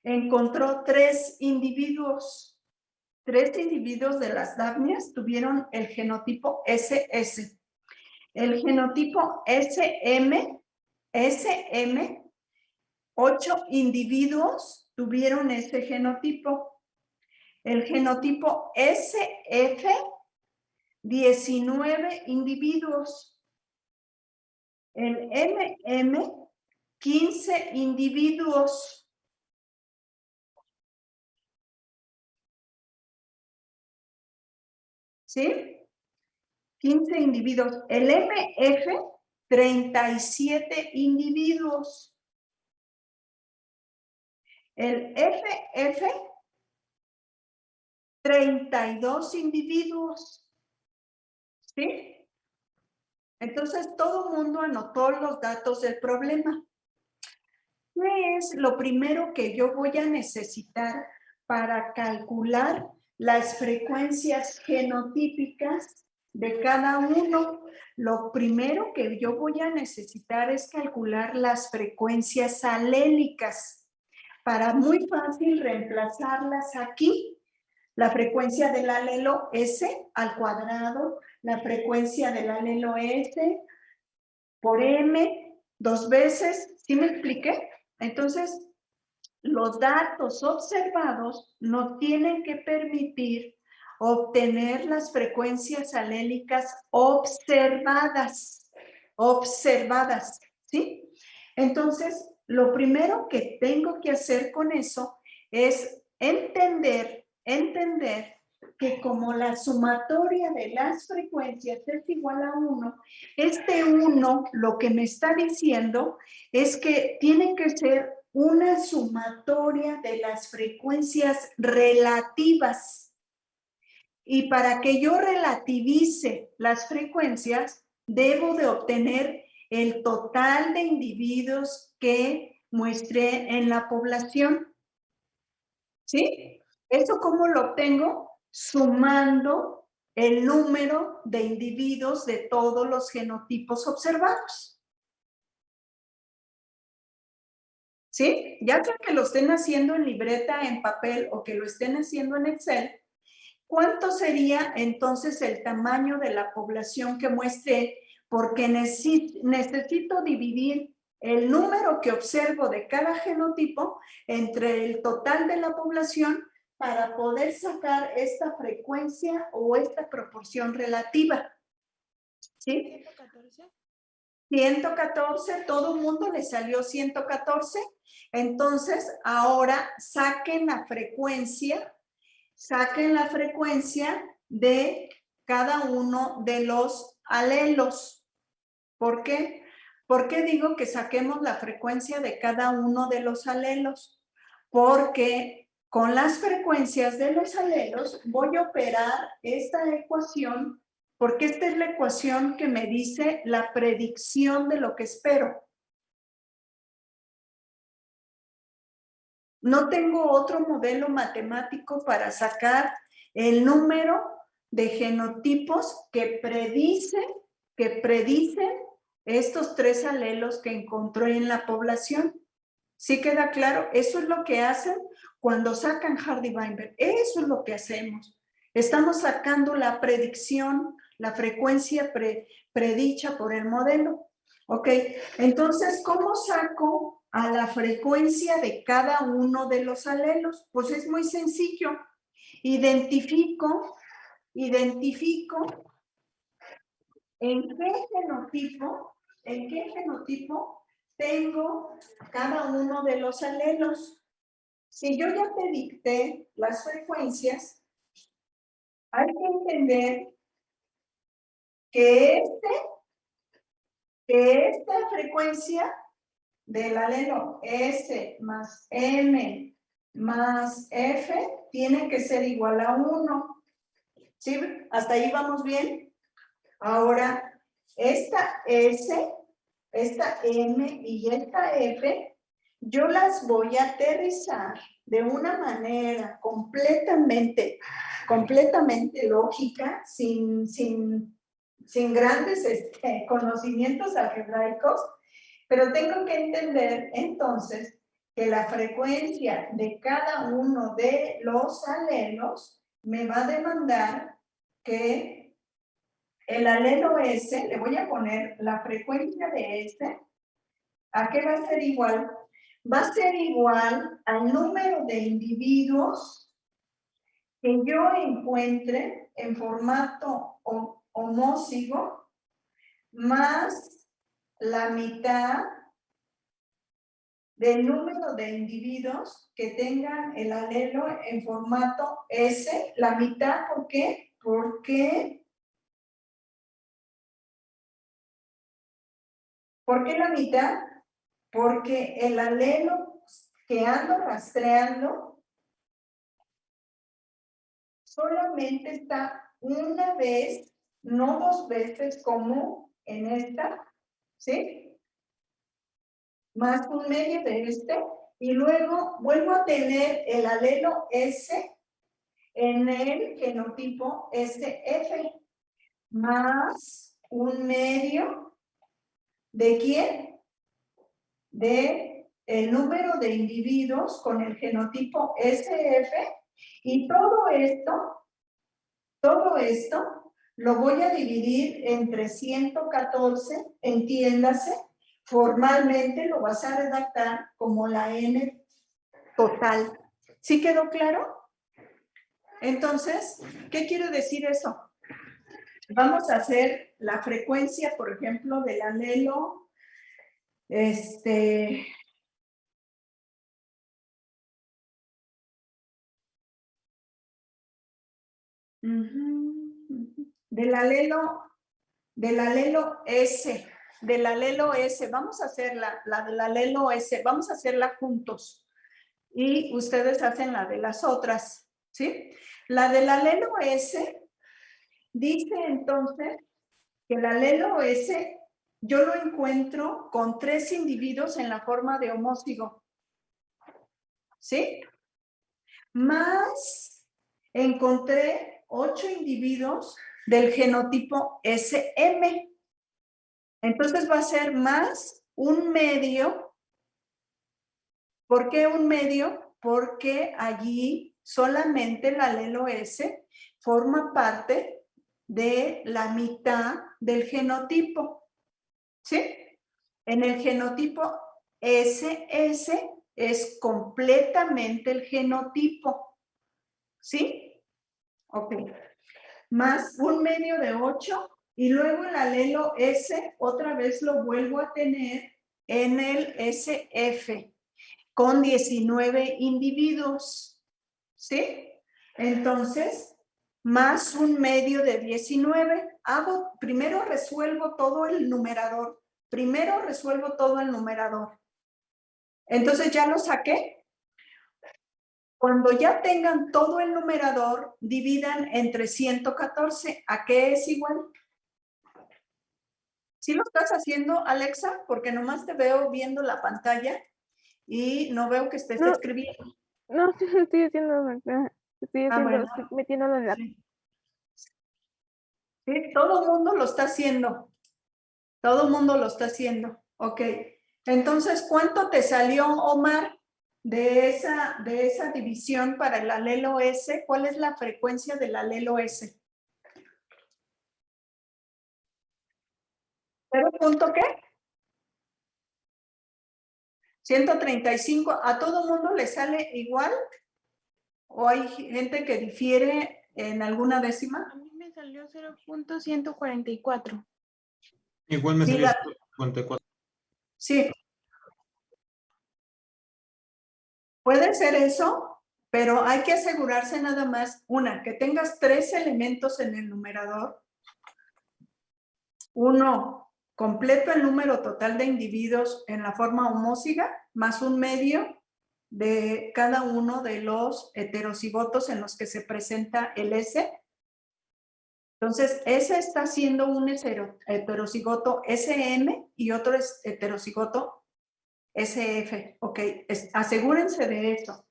encontró 3 individuos. 3 individuos de las Dafnias tuvieron el genotipo SS. El genotipo SM, 8 individuos tuvieron ese genotipo. El genotipo SF, 19 individuos. El MM, 15 individuos. ¿Sí? 15 individuos. El MF, 37 individuos. El FF, 32 individuos. ¿Sí? Entonces, todo el mundo anotó los datos del problema. ¿Qué es lo primero que yo voy a necesitar para calcular las frecuencias genotípicas de cada uno? Lo primero que yo voy a necesitar es calcular las frecuencias alélicas para muy fácil reemplazarlas aquí. La frecuencia del alelo S al cuadrado, la frecuencia del alelo S por M 2 veces. ¿Sí me expliqué? Entonces, los datos observados nos tienen que permitir obtener las frecuencias alélicas observadas, ¿sí? Entonces, lo primero que tengo que hacer con eso es entender que como la sumatoria de las frecuencias es igual a 1, este 1 lo que me está diciendo es que tiene que ser una sumatoria de las frecuencias relativas. Y para que yo relativice las frecuencias, debo de obtener el total de individuos que muestré en la población. ¿Sí? ¿Eso cómo lo obtengo? Sumando el número de individuos de todos los genotipos observados. ¿Sí? Ya sea que lo estén haciendo en libreta, en papel o que lo estén haciendo en Excel, ¿cuánto sería entonces el tamaño de la población que muestre? Porque necesito dividir el número que observo de cada genotipo entre el total de la población para poder sacar esta frecuencia o esta proporción relativa. ¿Sí? 114, todo el mundo le salió 114. Entonces, ahora saquen la frecuencia de cada uno de los alelos. ¿Por qué? ¿Por qué digo que saquemos la frecuencia de cada uno de los alelos? Porque con las frecuencias de los alelos voy a operar esta ecuación, porque esta es la ecuación que me dice la predicción de lo que espero. No tengo otro modelo matemático para sacar el número de genotipos que predicen estos 3 alelos que encontró en la población. ¿Sí queda claro? Eso es lo que hacen cuando sacan Hardy-Weinberg. Eso es lo que hacemos. Estamos sacando la predicción, la frecuencia predicha por el modelo. Ok, entonces, ¿cómo saco a la frecuencia de cada uno de los alelos? Pues es muy sencillo. Identifico en qué genotipo tengo cada uno de los alelos. Si yo ya te dicté las frecuencias, hay que entender que esta frecuencia del alelo S más M más F tiene que ser igual a 1. ¿Sí? ¿Hasta ahí vamos bien? Ahora, esta S, esta M y esta F yo las voy a aterrizar de una manera completamente lógica, sin grandes conocimientos algebraicos, pero tengo que entender entonces que la frecuencia de cada uno de los alelos me va a demandar que el alelo S, le voy a poner la frecuencia de S, ¿a qué va a ser igual? Va a ser igual al número de individuos que yo encuentre en formato homósigo más la mitad del número de individuos que tengan el alelo en formato S, la mitad. ¿Por qué? ¿Por qué la mitad? Porque el alelo que ando rastreando solamente está una vez, no dos veces como en esta, ¿sí? Más un medio de este, y luego vuelvo a tener el alelo S en el genotipo SF, más un medio ¿de quién? De el número de individuos con el genotipo SF, y todo esto lo voy a dividir entre 114, entiéndase, formalmente lo vas a redactar como la n total. ¿Sí quedó claro? Entonces, ¿qué quiere decir eso? Vamos a hacer la frecuencia, por ejemplo, del alelo, del alelo S, vamos a hacer la del alelo S, vamos a hacerla juntos y ustedes hacen la de las otras, ¿sí? La del alelo S dice entonces que el alelo S yo lo encuentro con 3 individuos en la forma de homósigo, ¿sí? Más encontré 8 individuos del genotipo SM. Entonces va a ser más un medio. ¿Por qué un medio? Porque allí solamente el alelo S forma parte de la mitad del genotipo, ¿sí? En el genotipo SS es completamente el genotipo, ¿sí? Ok. Más un medio de 8 y luego el alelo S otra vez lo vuelvo a tener en el SF con 19 individuos, ¿sí? Entonces, más un medio de 19, primero resuelvo todo el numerador, Entonces, ¿ya lo saqué? Cuando ya tengan todo el numerador, dividan entre 114. ¿A qué es igual? ¿Sí lo estás haciendo, Alexa? Porque nomás te veo viendo la pantalla y no veo que estés escribiendo. No, sí, estoy haciendo, Bueno. estoy metiéndolo en la... Sí. Sí, todo el mundo lo está haciendo. Todo el mundo lo está haciendo. Ok. Entonces, ¿cuánto te salió, Omar, de esa división para el alelo S? ¿Cuál es la frecuencia del alelo S? ¿0 punto qué? 135. ¿A todo mundo le sale igual? ¿O hay gente que difiere en alguna décima? A mí me salió 0.144. Igual me Sí, salió 54. Sí. Puede ser eso, pero hay que asegurarse nada más, que tengas 3 elementos en el numerador. 1, completo el número total de individuos en la forma homósiga, más un medio de cada uno de los heterocigotos en los que se presenta el S. Entonces, ese está siendo un heterocigoto SM y otro es heterocigoto SF, ok, asegúrense de esto.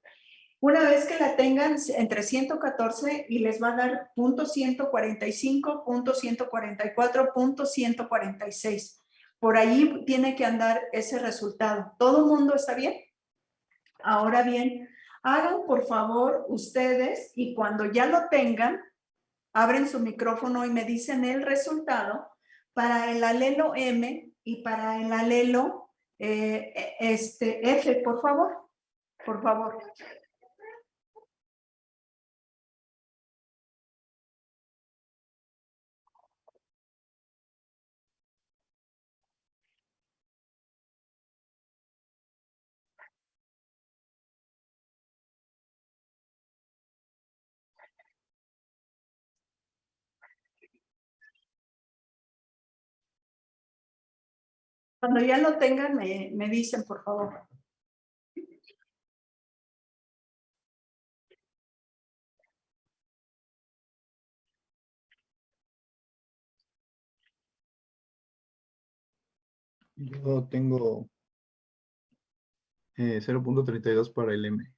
Una vez que la tengan entre 114 y les va a dar punto 145, punto 144, punto 146. Por ahí tiene que andar ese resultado. ¿Todo el mundo está bien? Ahora bien, hagan por favor ustedes y cuando ya lo tengan, abren su micrófono y me dicen el resultado para el alelo M y para el alelo F, por favor. Por favor. Cuando ya lo tengan, me dicen, por favor. Yo tengo 0.32 para el M.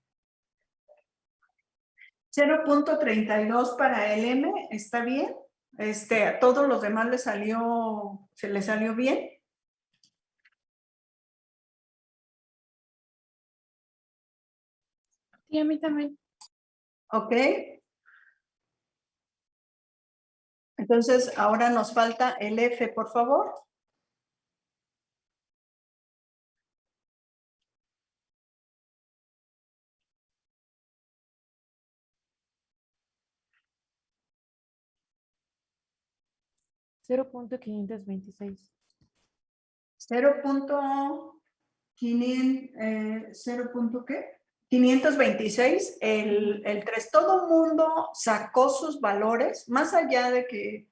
0.32 para el M, ¿está bien? A todos los demás se les salió bien. Sí, a mí también. Ok. Entonces, ahora nos falta el F, por favor. $0.526. 526, el 3. Todo mundo sacó sus valores, más allá de que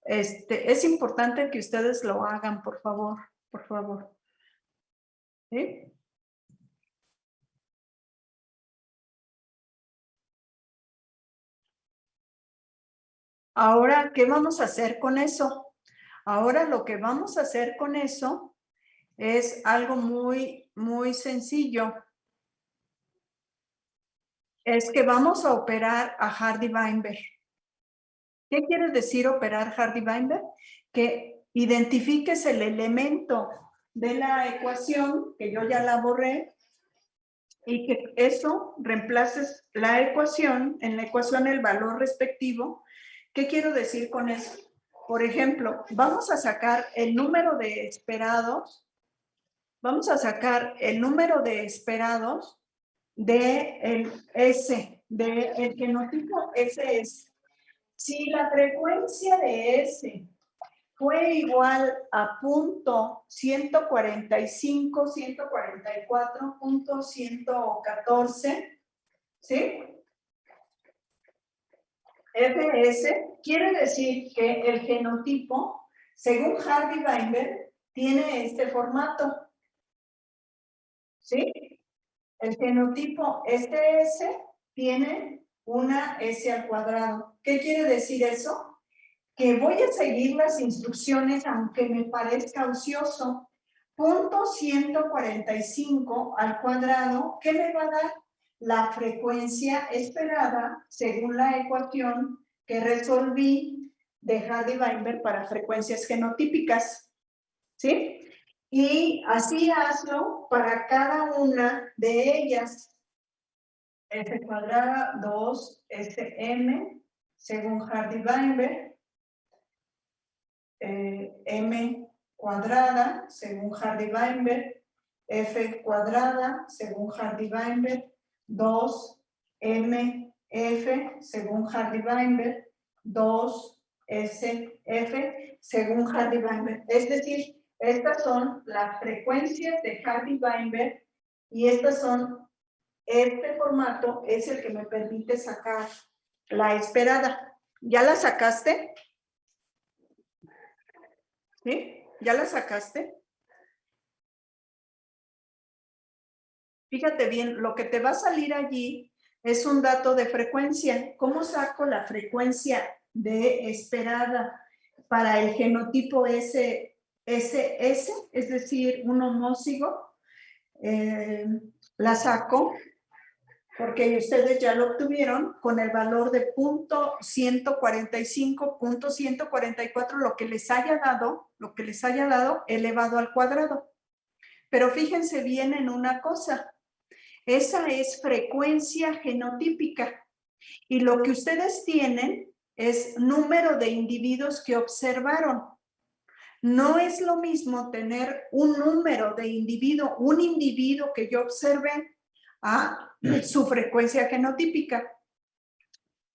es importante que ustedes lo hagan, por favor, por favor. ¿Sí? Ahora, ¿qué vamos a hacer con eso? Ahora lo que vamos a hacer con eso es algo muy, muy sencillo. Es que vamos a operar a Hardy-Weinberg. ¿Qué quiere decir operar Hardy-Weinberg? Que identifiques el elemento de la ecuación, que yo ya la borré, y que eso reemplaces la ecuación, en la ecuación el valor respectivo. ¿Qué quiero decir con eso? Por ejemplo, vamos a sacar el número de esperados, de el S, del genotipo SS. Si la frecuencia de S fue igual a punto 145, 144.114, ¿sí? FS quiere decir que el genotipo, según Hardy-Weinberg, tiene este formato, ¿sí? El genotipo SS tiene una S al cuadrado. ¿Qué quiere decir eso? Que voy a seguir las instrucciones aunque me parezca ocioso. Punto 145 al cuadrado, ¿qué me va a dar? La frecuencia esperada según la ecuación que resolví de Hardy-Weinberg para frecuencias genotípicas. ¿Sí? Y así hazlo para cada una de ellas. S cuadrada 2 SM según Hardy-Weinberg. M cuadrada según Hardy-Weinberg, F cuadrada según Hardy-Weinberg, 2 MF según Hardy-Weinberg, 2 SF según Hardy-Weinberg. Es decir, estas son las frecuencias de Hardy-Weinberg y este formato es el que me permite sacar la esperada. ¿Ya la sacaste? ¿Sí? ¿Ya la sacaste? Fíjate bien, lo que te va a salir allí es un dato de frecuencia. ¿Cómo saco la frecuencia de esperada para el genotipo SS, es decir, un homózigo? la saco, porque ustedes ya lo obtuvieron con el valor de punto 145, punto 144, lo que les haya dado elevado al cuadrado. Pero fíjense bien en una cosa, esa es frecuencia genotípica y lo que ustedes tienen es número de individuos que observaron. No es lo mismo tener un número de un individuo que yo observe a su frecuencia genotípica.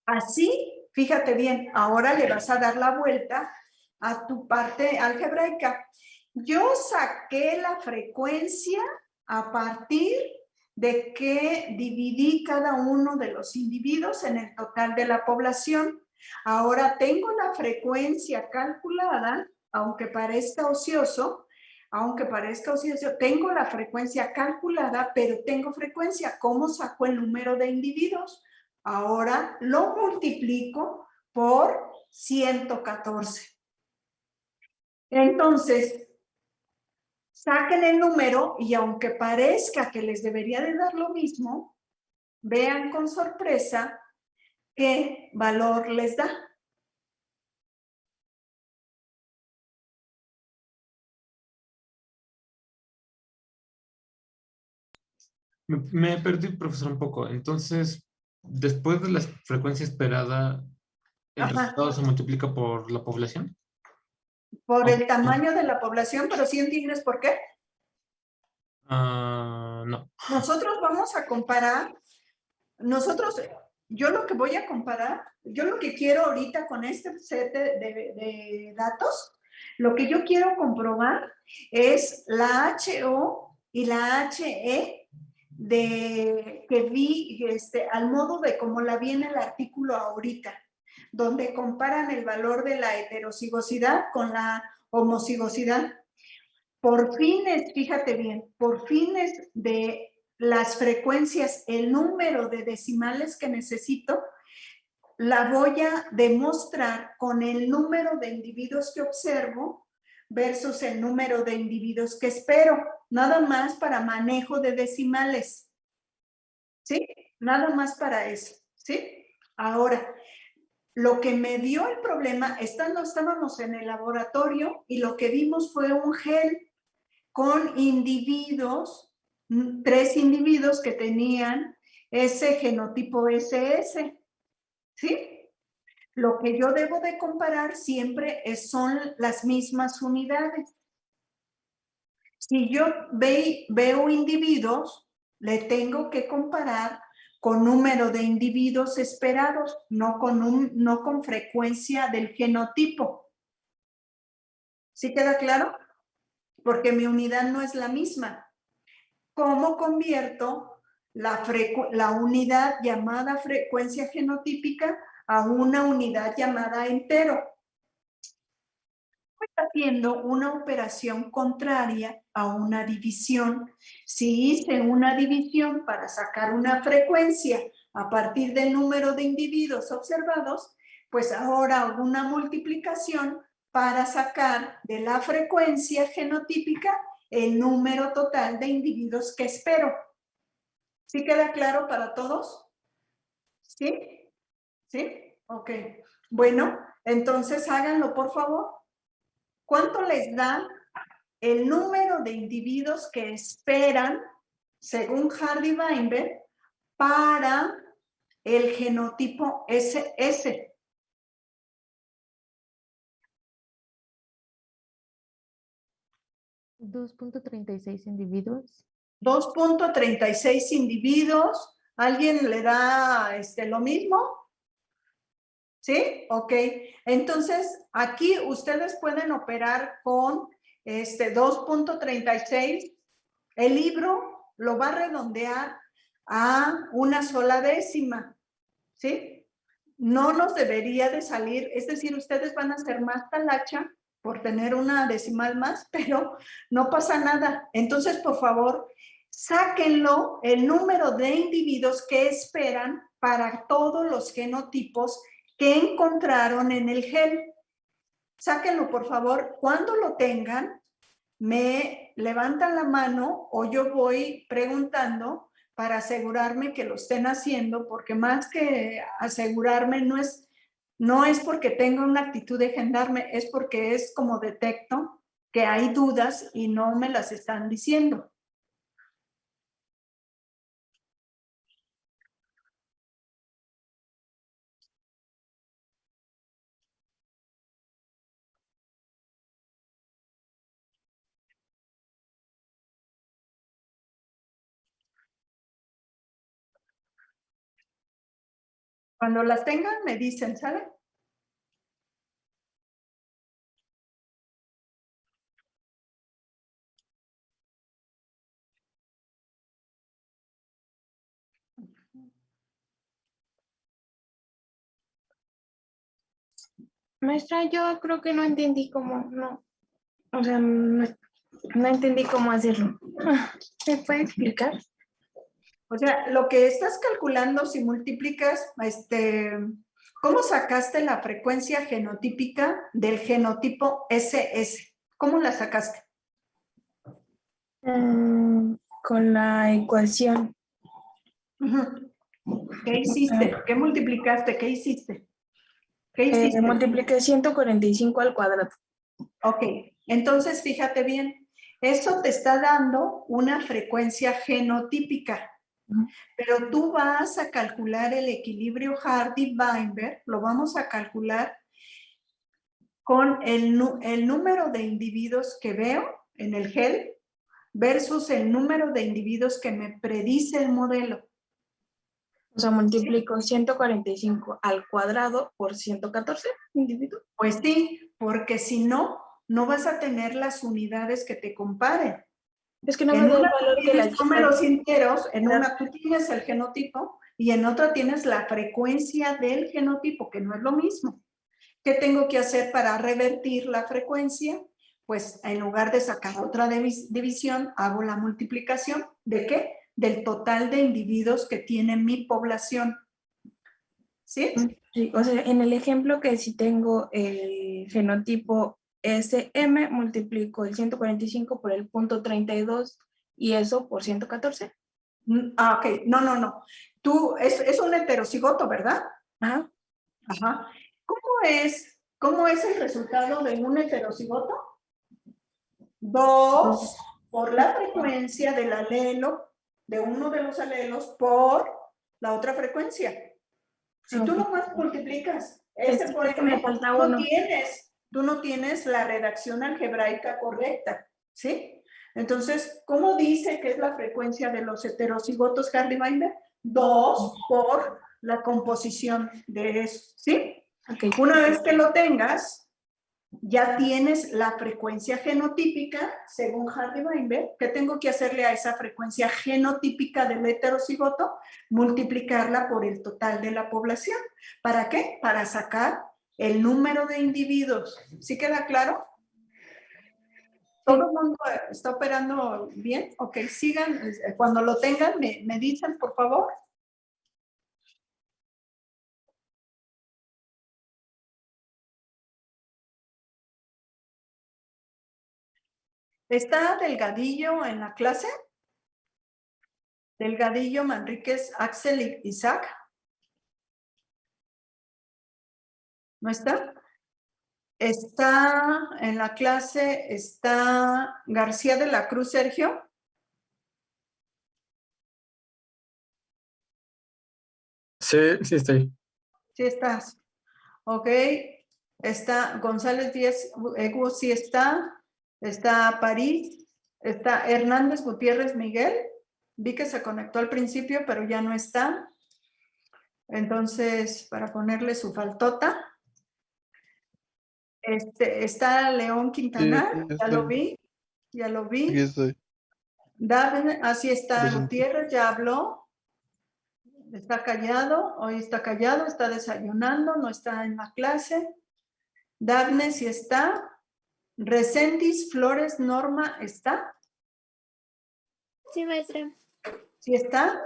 Así, fíjate bien, ahora le vas a dar la vuelta a tu parte algebraica. Yo saqué la frecuencia a partir de que dividí cada uno de los individuos en el total de la población. Ahora tengo la frecuencia calculada, aunque parezca ocioso, tengo la frecuencia calculada, pero tengo frecuencia. ¿Cómo saco el número de individuos? Ahora lo multiplico por 114. Entonces, saquen el número y aunque parezca que les debería de dar lo mismo, vean con sorpresa qué valor les da. Me perdí, profesor, un poco. Entonces, después de la frecuencia esperada, ¿el Ajá. resultado se multiplica por la población? Por Oh, el tamaño de la población, pero ¿sí entiendes por qué? No. Nosotros vamos a comparar, yo lo que voy a comparar, yo lo que quiero ahorita con este set de datos, lo que yo quiero comprobar es la HO y la HE que vi al modo de como la vi en el artículo ahorita, donde comparan el valor de la heterocigosidad con la homocigosidad. Por fines, fíjate bien, por fines de las frecuencias, el número de decimales que necesito, la voy a demostrar con el número de individuos que observo versus el número de individuos que espero, nada más para manejo de decimales, ¿sí? Nada más para eso, ¿sí? Ahora, lo que me dio el problema, estábamos en el laboratorio y lo que vimos fue un gel con individuos, 3 individuos que tenían ese genotipo SS, ¿sí? Lo que yo debo de comparar siempre son las mismas unidades. Si yo veo individuos, le tengo que comparar con número de individuos esperados, no con frecuencia del genotipo. ¿Sí queda claro? Porque mi unidad no es la misma. ¿Cómo convierto la unidad llamada frecuencia genotípica a una unidad llamada entero? Estoy haciendo una operación contraria a una división. Si hice una división para sacar una frecuencia a partir del número de individuos observados, pues ahora hago una multiplicación para sacar de la frecuencia genotípica el número total de individuos que espero. ¿Sí queda claro para todos? ¿Sí? ¿Sí? Ok. Bueno, entonces háganlo, por favor. ¿Cuánto les da el número de individuos que esperan, según Hardy-Weinberg, para el genotipo SS? 2.36 individuos. 2.36 individuos. ¿Alguien le da lo mismo? ¿Sí? Ok. Entonces, aquí ustedes pueden operar con 2.36. El libro lo va a redondear a una sola décima. ¿Sí? No nos debería de salir, es decir, ustedes van a hacer más talacha por tener una decimal más, pero no pasa nada. Entonces, por favor, sáquenlo el número de individuos que esperan para todos los genotipos que encontraron en el gel. Sáquenlo, por favor. Cuando lo tengan, me me levantan la mano o yo voy preguntando para asegurarme que lo estén haciendo, porque más que asegurarme no es porque tenga una actitud de gendarme, es porque es como detecto que hay dudas y no me las están diciendo. Cuando las tengan, me dicen, ¿sale? Maestra, yo creo que no entendí cómo, no, o sea, no entendí cómo hacerlo. ¿Me puede explicar? O sea, lo que estás calculando si multiplicas, ¿cómo sacaste la frecuencia genotípica del genotipo SS? ¿Cómo la sacaste? Con la ecuación. Ujú. ¿Qué hiciste? ¿Qué multiplicaste? ¿Qué hiciste? ¿Qué hiciste? Multipliqué 145 al cuadrado. Ok, entonces fíjate bien, eso te está dando una frecuencia genotípica, pero tú vas a calcular el equilibrio Hardy-Weinberg, lo vamos a calcular con el número de individuos que veo en el GEL versus el número de individuos que me predice el modelo. O sea, multiplico 145 al cuadrado por 114 individuos. Pues sí, porque si no, no vas a tener las unidades que te comparen. Es que no En me da el una valor tú que la tienes chica. números enteros, en una tú tienes el genotipo y en otra tienes la frecuencia del genotipo, que no es lo mismo. ¿Qué tengo que hacer para revertir la frecuencia? Pues en lugar de sacar otra división, hago la multiplicación. ¿De qué? Del total de individuos que tiene mi población. ¿Sí? Sí, o sea, en el ejemplo que si tengo el genotipo SM, multiplico el 145 por el punto 32 y eso por 114. Ok. No. Tú, es un heterocigoto, ¿verdad? Ajá. Ajá. ¿Cómo es el resultado de un heterocigoto? 2 por la frecuencia del alelo, de uno de los alelos, por la otra frecuencia. Si tú nomás multiplicas ese por Me falta uno. tú no tienes la redacción algebraica correcta, ¿sí? Entonces, ¿cómo dice que es la frecuencia de los heterocigotos Hardy-Weinberg? 2 por la composición de eso, ¿sí? Okay. Una vez que lo tengas, ya tienes la frecuencia genotípica, según Hardy-Weinberg. ¿Qué tengo que hacerle a esa frecuencia genotípica del heterocigoto? Multiplicarla por el total de la población. ¿Para qué? Para sacar el número de individuos. ¿Sí queda claro? ¿Todo el mundo está operando bien? Ok, sigan. Cuando lo tengan, me dicen, por favor. ¿Está Delgadillo en la clase? Delgadillo, Manríquez, Axel y Isaac. ¿No está? Está en la clase, está García de la Cruz, Sergio. Sí, sí estoy. Sí estás. Ok. Está González Díaz, Ego sí está. Está París. Está Hernández Gutiérrez Miguel. Vi que se conectó al principio, pero ya no está. Entonces, para ponerle su faltota. Está León Quintanar, ya lo vi. Ya lo vi. Aquí estoy. Daphne, así está Presente. Gutiérrez, ya habló. Está callado, hoy está callado, está desayunando, no está en la clase. Daphne, sí está. Resentis Flores Norma, ¿está? Sí, maestra. Sí está.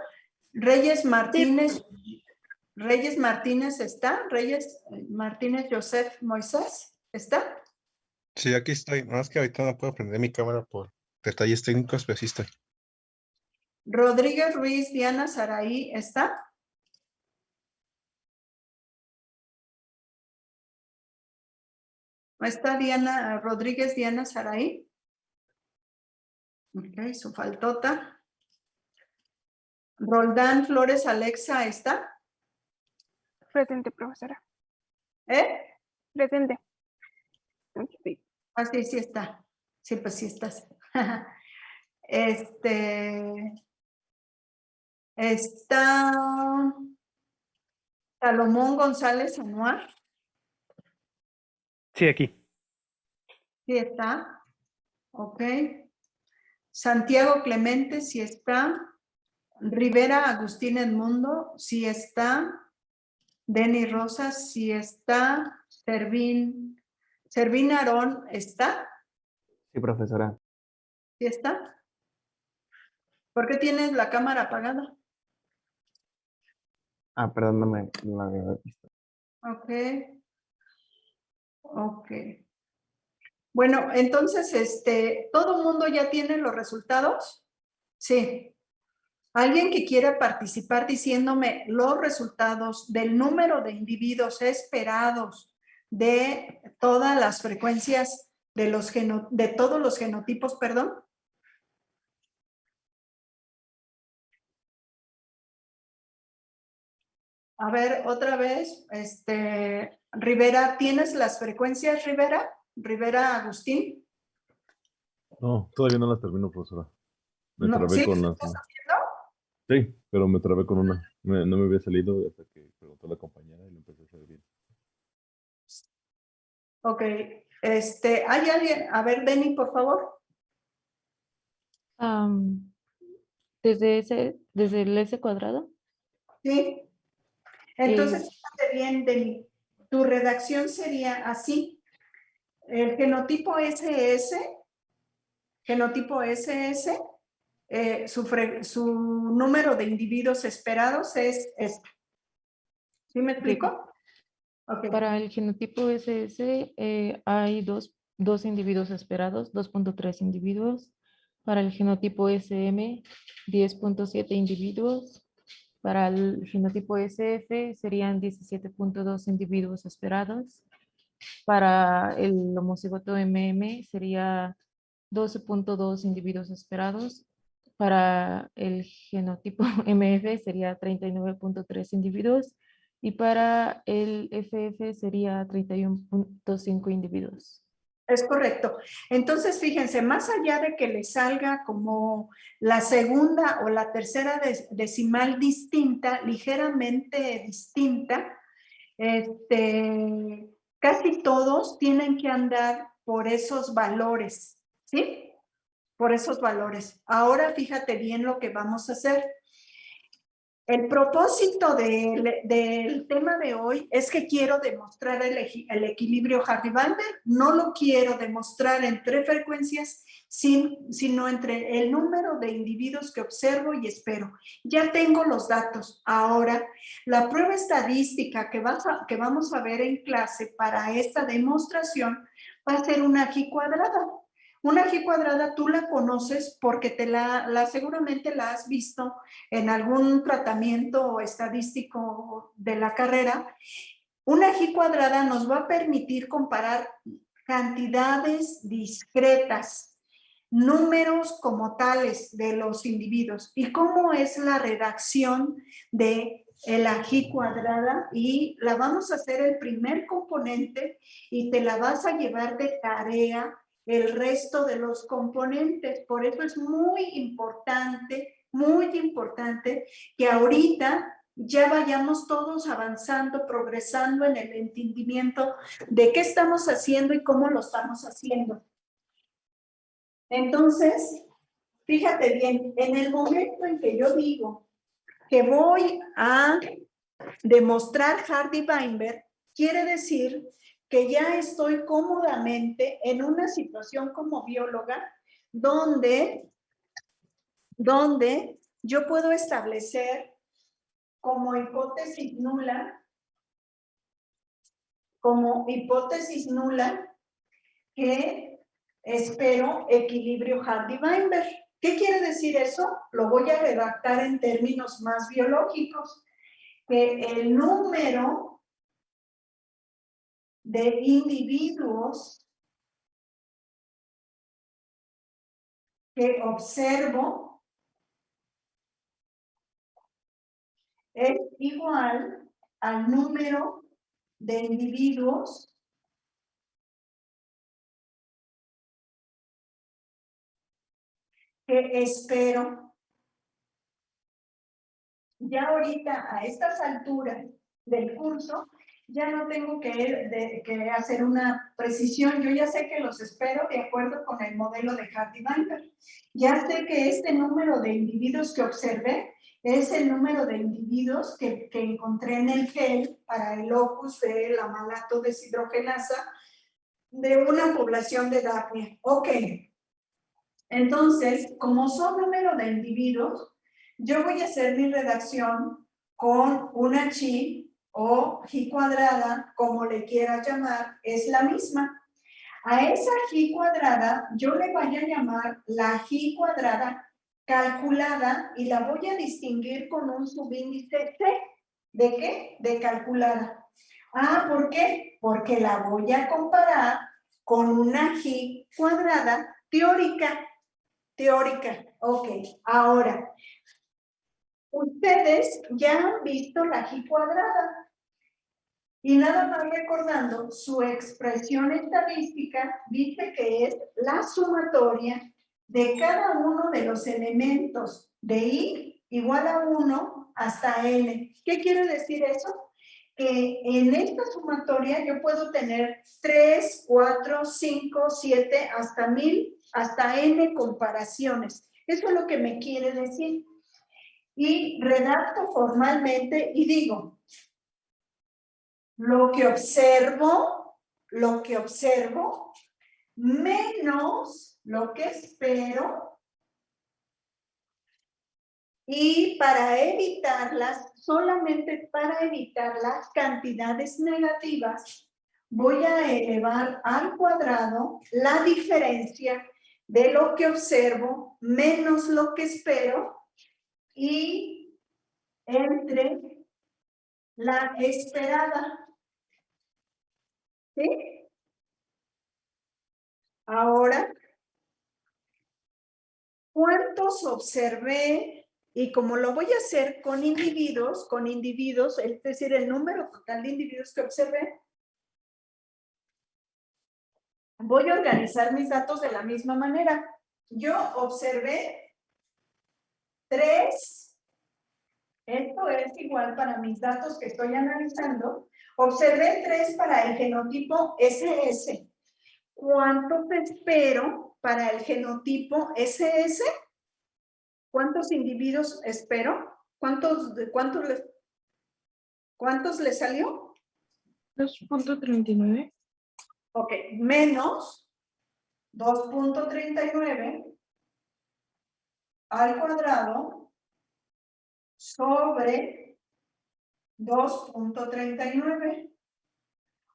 Reyes Martínez, Reyes Martínez está. Reyes Martínez Joseph Moisés, ¿está? Sí, aquí estoy. Nada más que ahorita no puedo prender mi cámara por detalles técnicos, pero sí estoy. Rodríguez Ruiz, Diana Saraí, ¿está? ¿Está Diana Rodríguez, Diana Saraí? Ok, su faltota. Roldán Flores Alexa, ¿está? Presente, profesora. ¿Eh? Presente. Sí. Ah, sí, sí está. Sí, pues sí estás. Está Salomón González Anuar. Sí, aquí. Sí está. Ok. Santiago Clemente, sí está. Rivera Agustín Edmundo, sí está. Denny Rosas, sí está. Servín Aarón, ¿está? Sí, profesora. ¿Sí está? ¿Por qué tienes la cámara apagada? Ah, perdón, no la había visto. Ok. Ok. Bueno, entonces, ¿todo el mundo ya tiene los resultados? Sí. ¿Alguien que quiera participar diciéndome los resultados del número de individuos esperados de todas las frecuencias de todos los genotipos, perdón? A ver, otra vez, Rivera, ¿tienes las frecuencias, Rivera? Rivera Agustín. No, todavía no las termino, profesora. Me No, trabé ¿sí con las las... estás haciendo? Sí, pero me trabé con una. No me había salido hasta que preguntó la compañera y lo empecé a hacer bien. Ok, ¿hay alguien? A ver, Denny, por favor. Desde el S cuadrado. Sí. Entonces, fíjate bien, Denny, tu redacción sería así. El genotipo SS, su número de individuos esperados es este. ¿Sí me explico? Ok. Para el genotipo SS hay dos individuos esperados, 2.3 individuos. Para el genotipo SM, 10.7 individuos. Para el genotipo SF serían 17.2 individuos esperados. Para el homocigoto MM sería 12.2 individuos esperados. Para el genotipo MF sería 39.3 individuos. Y para el FF sería 31.5 individuos. Es correcto. Entonces, fíjense, más allá de que le salga como la segunda o la tercera decimal distinta, ligeramente distinta, casi todos tienen que andar por esos valores, ¿sí? Por esos valores. Ahora fíjate bien lo que vamos a hacer. El propósito del tema de hoy es que quiero demostrar el equilibrio Hardy-Weinberg. No lo quiero demostrar entre frecuencias, sino entre el número de individuos que observo y espero. Ya tengo los datos. Ahora, la prueba estadística que vamos a ver en clase para esta demostración va a ser una G cuadrada. Una G cuadrada tú la conoces porque seguramente la has visto en algún tratamiento estadístico de la carrera. Una G cuadrada nos va a permitir comparar cantidades discretas, números como tales de los individuos y cómo es la redacción de la G cuadrada, y la vamos a hacer el primer componente y te la vas a llevar de tarea el resto de los componentes. Por eso es muy importante que ahorita ya vayamos todos avanzando, progresando en el entendimiento de qué estamos haciendo y cómo lo estamos haciendo. Entonces, fíjate bien, en el momento en que yo digo que voy a demostrar Hardy-Weinberg, quiere decir que ya estoy cómodamente en una situación como bióloga donde yo puedo establecer como hipótesis nula que espero equilibrio Hardy-Weinberg. ¿Qué quiere decir eso? Lo voy a redactar en términos más biológicos. Que el número de individuos que observo es igual al número de individuos que espero. Ya ahorita, a estas alturas del curso, ya no tengo que hacer una precisión. Yo ya sé que los espero de acuerdo con el modelo de Hardy-Weinberg. Ya sé que este número de individuos que observé es el número de individuos que encontré en el gel para el locus de la malato deshidrogenasa de una población de Daphnia. Ok. Entonces, como son número de individuos, yo voy a hacer mi redacción con una chi o ji cuadrada, como le quiera llamar, es la misma. A esa ji cuadrada yo le voy a llamar la ji cuadrada calculada y la voy a distinguir con un subíndice C. ¿De qué? De calculada. Ah, ¿por qué? Porque la voy a comparar con una ji cuadrada teórica. Teórica, ok. Ahora, ustedes ya han visto la ji cuadrada y nada más recordando, su expresión estadística dice que es la sumatoria de cada uno de los elementos de i igual a 1 hasta n. ¿Qué quiere decir eso? Que en esta sumatoria yo puedo tener 3, 4, 5, 7, hasta 1000, hasta n comparaciones. Eso es lo que me quiere decir. Y redacto formalmente y digo, lo que observo menos lo que espero, y para evitarlas, solamente para evitar las cantidades negativas, voy a elevar al cuadrado la diferencia de lo que observo menos lo que espero y entre la esperada. ¿Sí? Ahora, ¿cuántos observé? Y como lo voy a hacer con individuos, es decir, el número total de individuos que observé, voy a organizar mis datos de la misma manera. Yo observé 3, esto es igual para mis datos que estoy analizando, observé 3 para el genotipo SS. ¿Cuántos espero para el genotipo SS? ¿Cuántos individuos espero? ¿Cuántos les salió? 2.39. Ok, menos 2.39 al cuadrado sobre 2.39.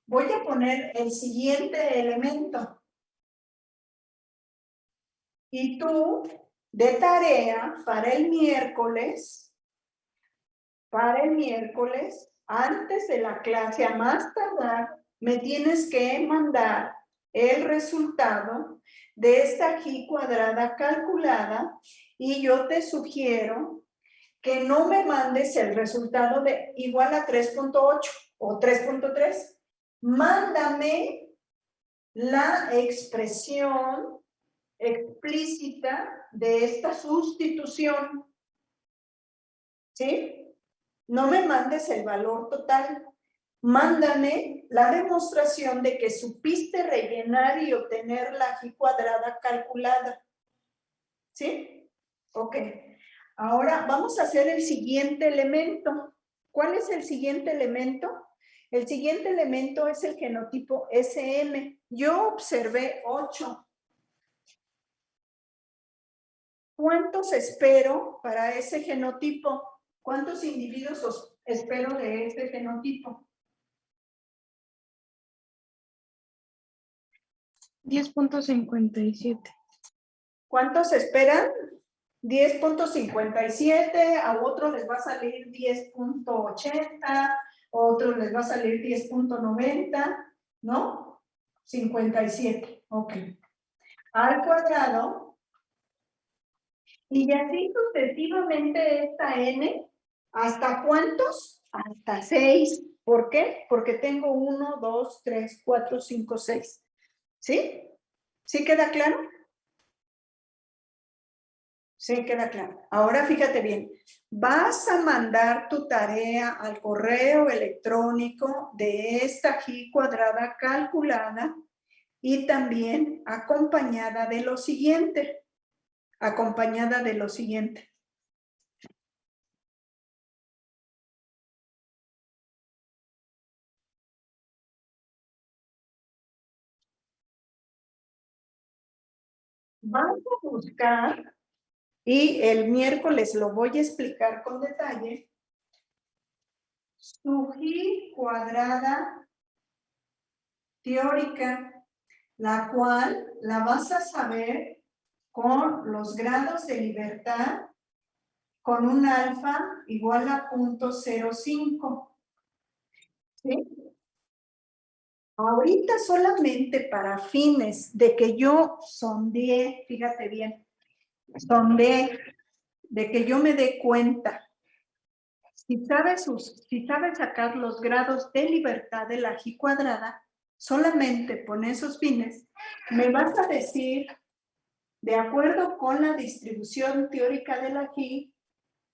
Voy a poner el siguiente elemento. Y tú, de tarea, para el miércoles, antes de la clase, a más tardar, me tienes que mandar el resultado de esta ji cuadrada calculada y yo te sugiero que no me mandes el resultado de igual a 3.8 o 3.3. Mándame la expresión explícita de esta sustitución. ¿Sí? No me mandes el valor total. Mándame la demostración de que supiste rellenar y obtener la ji cuadrada calculada. ¿Sí? Ok. Ahora vamos a hacer el siguiente elemento. ¿Cuál es el siguiente elemento? El siguiente elemento es el genotipo SM. Yo observé 8. ¿Cuántos espero para ese genotipo? ¿Cuántos individuos espero de este genotipo? 10.57. ¿Cuántos esperan? 10.57, a otros les va a salir 10.80, a otros les va a salir 10.90, ¿no? 57, ok. Al cuadrado, y así sucesivamente esta n, ¿hasta cuántos? Hasta 6. ¿Por qué? Porque tengo 1, 2, 3, 4, 5, 6. ¿Sí? ¿Sí queda claro? Sí, queda claro. Ahora fíjate bien. Vas a mandar tu tarea al correo electrónico de esta G cuadrada calculada y también acompañada de lo siguiente. Acompañada de lo siguiente. Vas a buscar, y el miércoles lo voy a explicar con detalle, su G cuadrada teórica, la cual la vas a saber con los grados de libertad con un alfa igual a 0.05. ¿Sí? Ahorita solamente para fines de que yo sondeé, fíjate bien, sondeé, de que yo me dé cuenta. Si sabes sacar los grados de libertad de la G cuadrada, solamente por esos fines, me vas a decir, de acuerdo con la distribución teórica de la G,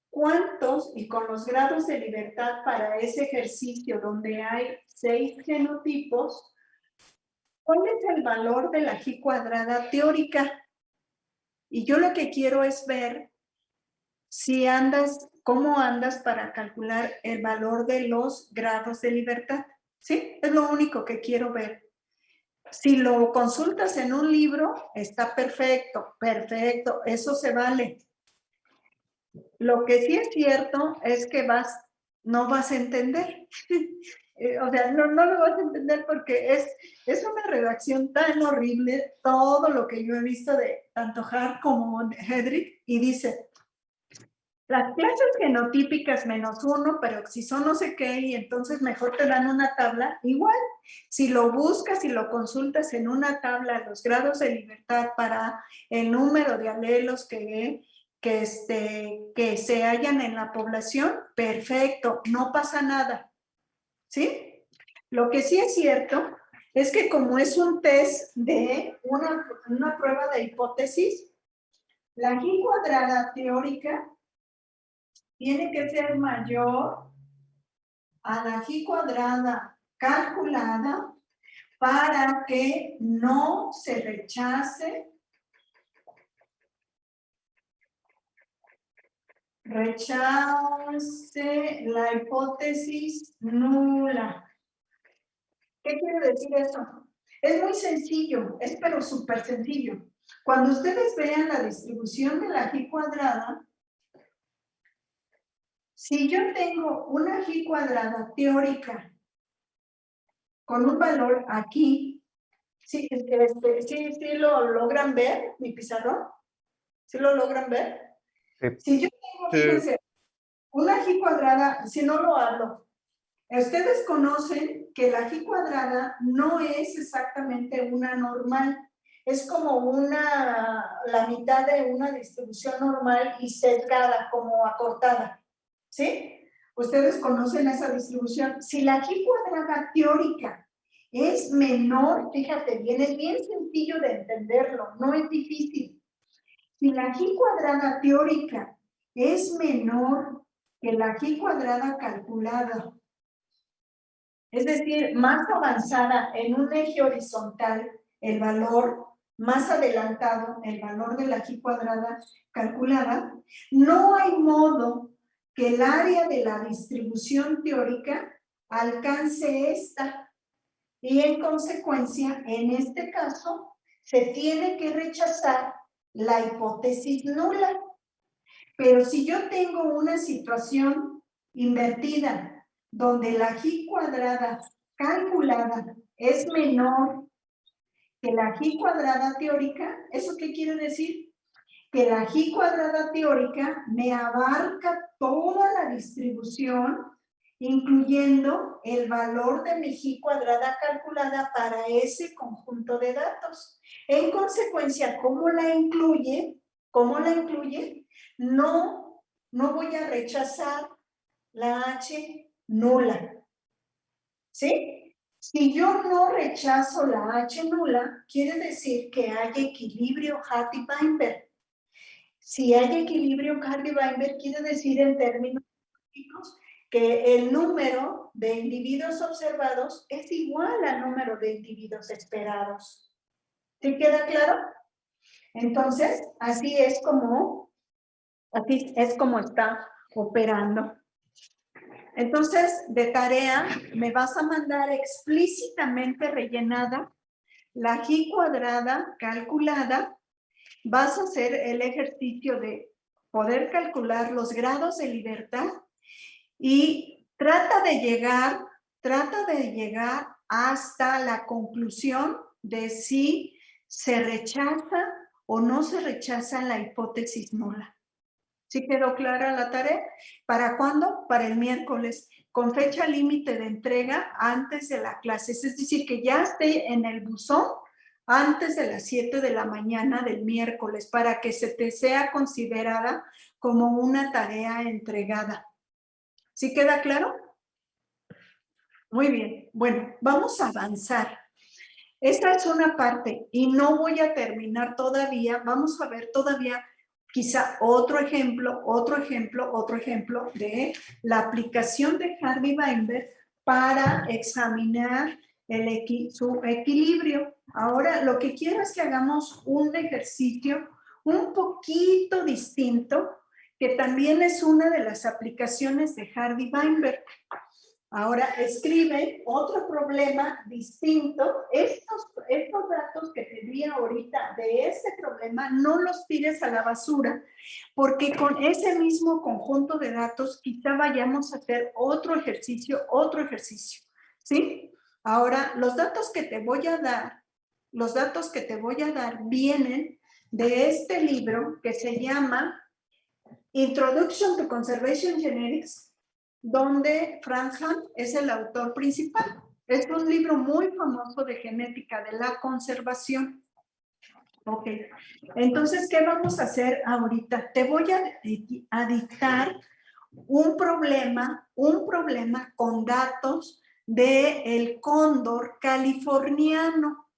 cuántos, y con los grados de libertad para ese ejercicio donde hay 6 genotipos, ¿cuál es el valor de la G cuadrada teórica? Y yo lo que quiero es ver si andas, cómo andas para calcular el valor de los grados de libertad. ¿Sí? Es lo único que quiero ver. Si lo consultas en un libro, está perfecto, perfecto, eso se vale. Lo que sí es cierto es que no vas a entender. O sea, no lo vas a entender porque es una redacción tan horrible, todo lo que yo he visto de tanto Hart como Hedrick, y dice, las clases genotípicas -1, pero si son no sé qué, y entonces mejor te dan una tabla, igual, si lo buscas y lo consultas en una tabla, los grados de libertad para el número de alelos que se hallan en la población, perfecto, no pasa nada, ¿sí? Lo que sí es cierto es que como es un test de una prueba de hipótesis, la G cuadrada teórica tiene que ser mayor a la G cuadrada calculada para que no se rechace la hipótesis nula. ¿Qué quiere decir eso? Es muy sencillo, es pero súper sencillo. Cuando ustedes vean la distribución de la G cuadrada, si yo tengo una G cuadrada teórica con un valor aquí, ¿sí lo logran ver, mi pizarrón? ¿Sí lo logran ver? Sí. Si yo tengo, fíjense, una G cuadrada, si no lo hablo, ustedes conocen que la G cuadrada no es exactamente una normal, es como la mitad de una distribución normal y sesgada, como acortada, ¿sí? Ustedes conocen esa distribución. Si la G cuadrada teórica es menor, fíjate bien, es bien sencillo de entenderlo, no es difícil. Si la G cuadrada teórica es menor que la G cuadrada calculada, es decir, más avanzada en un eje horizontal, el valor más adelantado, el valor de la G cuadrada calculada, no hay modo que el área de la distribución teórica alcance esta. Y en consecuencia, en este caso, se tiene que rechazar la hipótesis nula. Pero si yo tengo una situación invertida, donde la G cuadrada calculada es menor que la G cuadrada teórica, ¿eso qué quiere decir? Que la G cuadrada teórica me abarca toda la distribución, incluyendo el valor de mi G cuadrada calculada para ese conjunto de datos. En consecuencia, ¿cómo la incluye? No voy a rechazar la H nula. ¿Sí? Si yo no rechazo la H nula, quiere decir que hay equilibrio Hardy-Weinberg. Si hay equilibrio Hardy-Weinberg, quiere decir en términos lógicos que el número de individuos observados es igual al número de individuos esperados. ¿Sí queda claro? Entonces, así es como está operando. Entonces, de tarea, me vas a mandar explícitamente rellenada la G cuadrada calculada. Vas a hacer el ejercicio de poder calcular los grados de libertad y trata de llegar hasta la conclusión de si se rechaza o no se rechaza la hipótesis nula. ¿Sí quedó clara la tarea? ¿Para cuándo? Para el miércoles, con fecha límite de entrega antes de la clase. Es decir, que ya esté en el buzón antes de las 7 de la mañana del miércoles para que se te sea considerada como una tarea entregada. ¿Sí queda claro? Muy bien. Bueno, vamos a avanzar. Esta es una parte y no voy a terminar todavía. Vamos a ver todavía quizá otro ejemplo de la aplicación de Hardy-Weinberg para examinar su equilibrio. Ahora lo que quiero es que hagamos un ejercicio un poquito distinto, que también es una de las aplicaciones de Hardy-Weinberg. Ahora escribe otro problema distinto. Estos datos que te di ahorita de este problema no los tires a la basura, porque con ese mismo conjunto de datos quizá vayamos a hacer otro ejercicio, ¿sí? Ahora, los datos que te voy a dar vienen de este libro que se llama Introduction to Conservation Genetics, donde Franz Hahn es el autor principal. Es un libro muy famoso de genética de la conservación. Ok, entonces, ¿qué vamos a hacer ahorita? Te voy a dictar un problema con datos del cóndor californiano.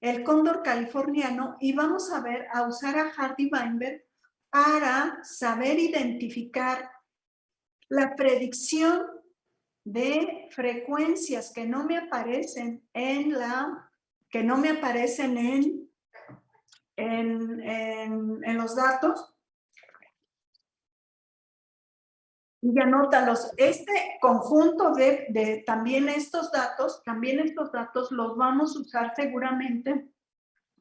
El cóndor californiano, y vamos a usar a Hardy-Weinberg para saber identificar la predicción de frecuencias que no me aparecen en los datos. Y anótalos. Este conjunto de también estos datos los vamos a usar seguramente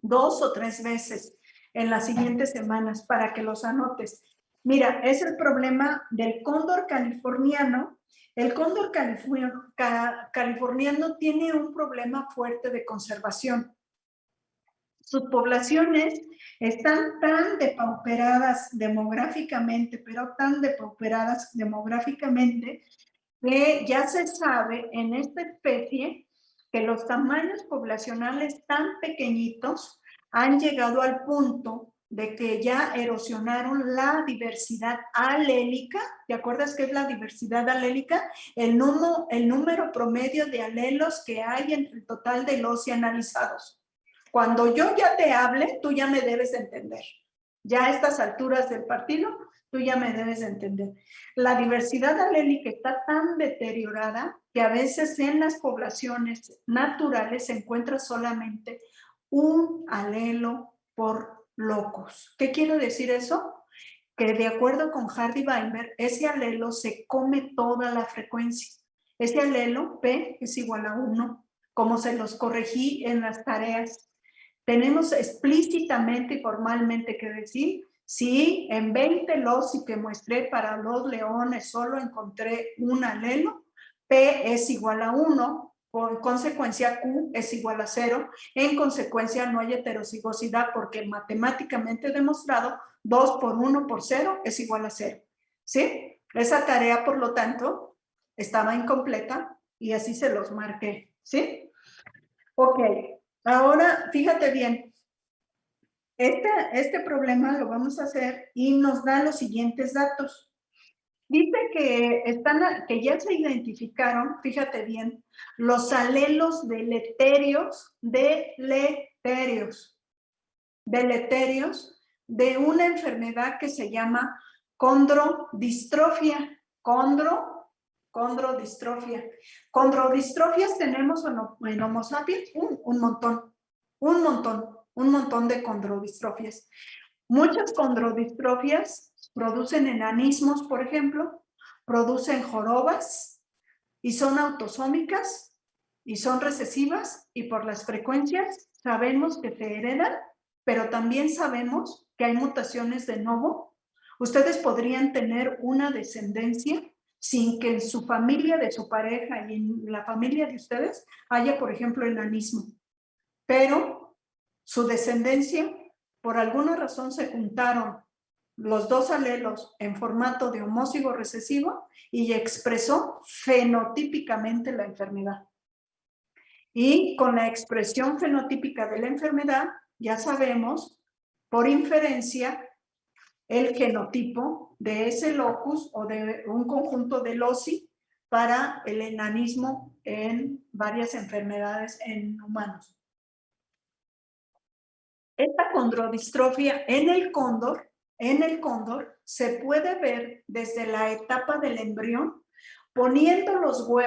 2 o 3 veces en las siguientes semanas para que los anotes. Mira, es el problema del cóndor californiano. El cóndor californiano tiene un problema fuerte de conservación. Sus poblaciones están tan depauperadas demográficamente, que ya se sabe en esta especie que los tamaños poblacionales tan pequeñitos han llegado al punto de que ya erosionaron la diversidad alélica. ¿Te acuerdas qué es la diversidad alélica? El número promedio de alelos que hay entre el total de los analizados. Cuando yo ya te hable, tú ya me debes entender. Ya a estas alturas del partido, tú ya me debes entender. La diversidad alélica está tan deteriorada que a veces en las poblaciones naturales se encuentra solamente un alelo por locus. ¿Qué quiere decir eso? Que de acuerdo con Hardy-Weinberg, ese alelo se come toda la frecuencia. Ese alelo, P, es igual a 1, como se los corregí en las tareas. Tenemos explícitamente y formalmente que decir, si en 20 loci que muestré para los leones solo encontré un alelo, P es igual a 1, Por consecuencia, Q es igual a 0. En consecuencia, no hay heterocigosidad porque matemáticamente demostrado 2 por 1 por 0 es igual a 0. ¿Sí? Esa tarea, por lo tanto, estaba incompleta y así se los marqué. ¿Sí? Ok. Ahora, fíjate bien. Este problema lo vamos a hacer y nos da los siguientes datos. Dice que ya se identificaron, fíjate bien, los alelos deleterios de una enfermedad que se llama condrodistrofia. Condrodistrofia. Condrodistrofias tenemos en Homo sapiens un montón de condrodistrofias. Muchas condrodistrofias producen enanismos, por ejemplo, producen jorobas y son autosómicas y son recesivas y por las frecuencias sabemos que se heredan, pero también sabemos que hay mutaciones de novo. Ustedes podrían tener una descendencia sin que en su familia de su pareja y en la familia de ustedes haya, por ejemplo, enanismo. Pero su descendencia, por alguna razón, se juntaron los dos alelos en formato de homózigo recesivo y expresó fenotípicamente la enfermedad. Y con la expresión fenotípica de la enfermedad, ya sabemos, por inferencia, el genotipo de ese locus o de un conjunto de loci para el enanismo en varias enfermedades en humanos. Esta condrodistrofia en el cóndor se puede ver desde la etapa del embrión poniendo los huevos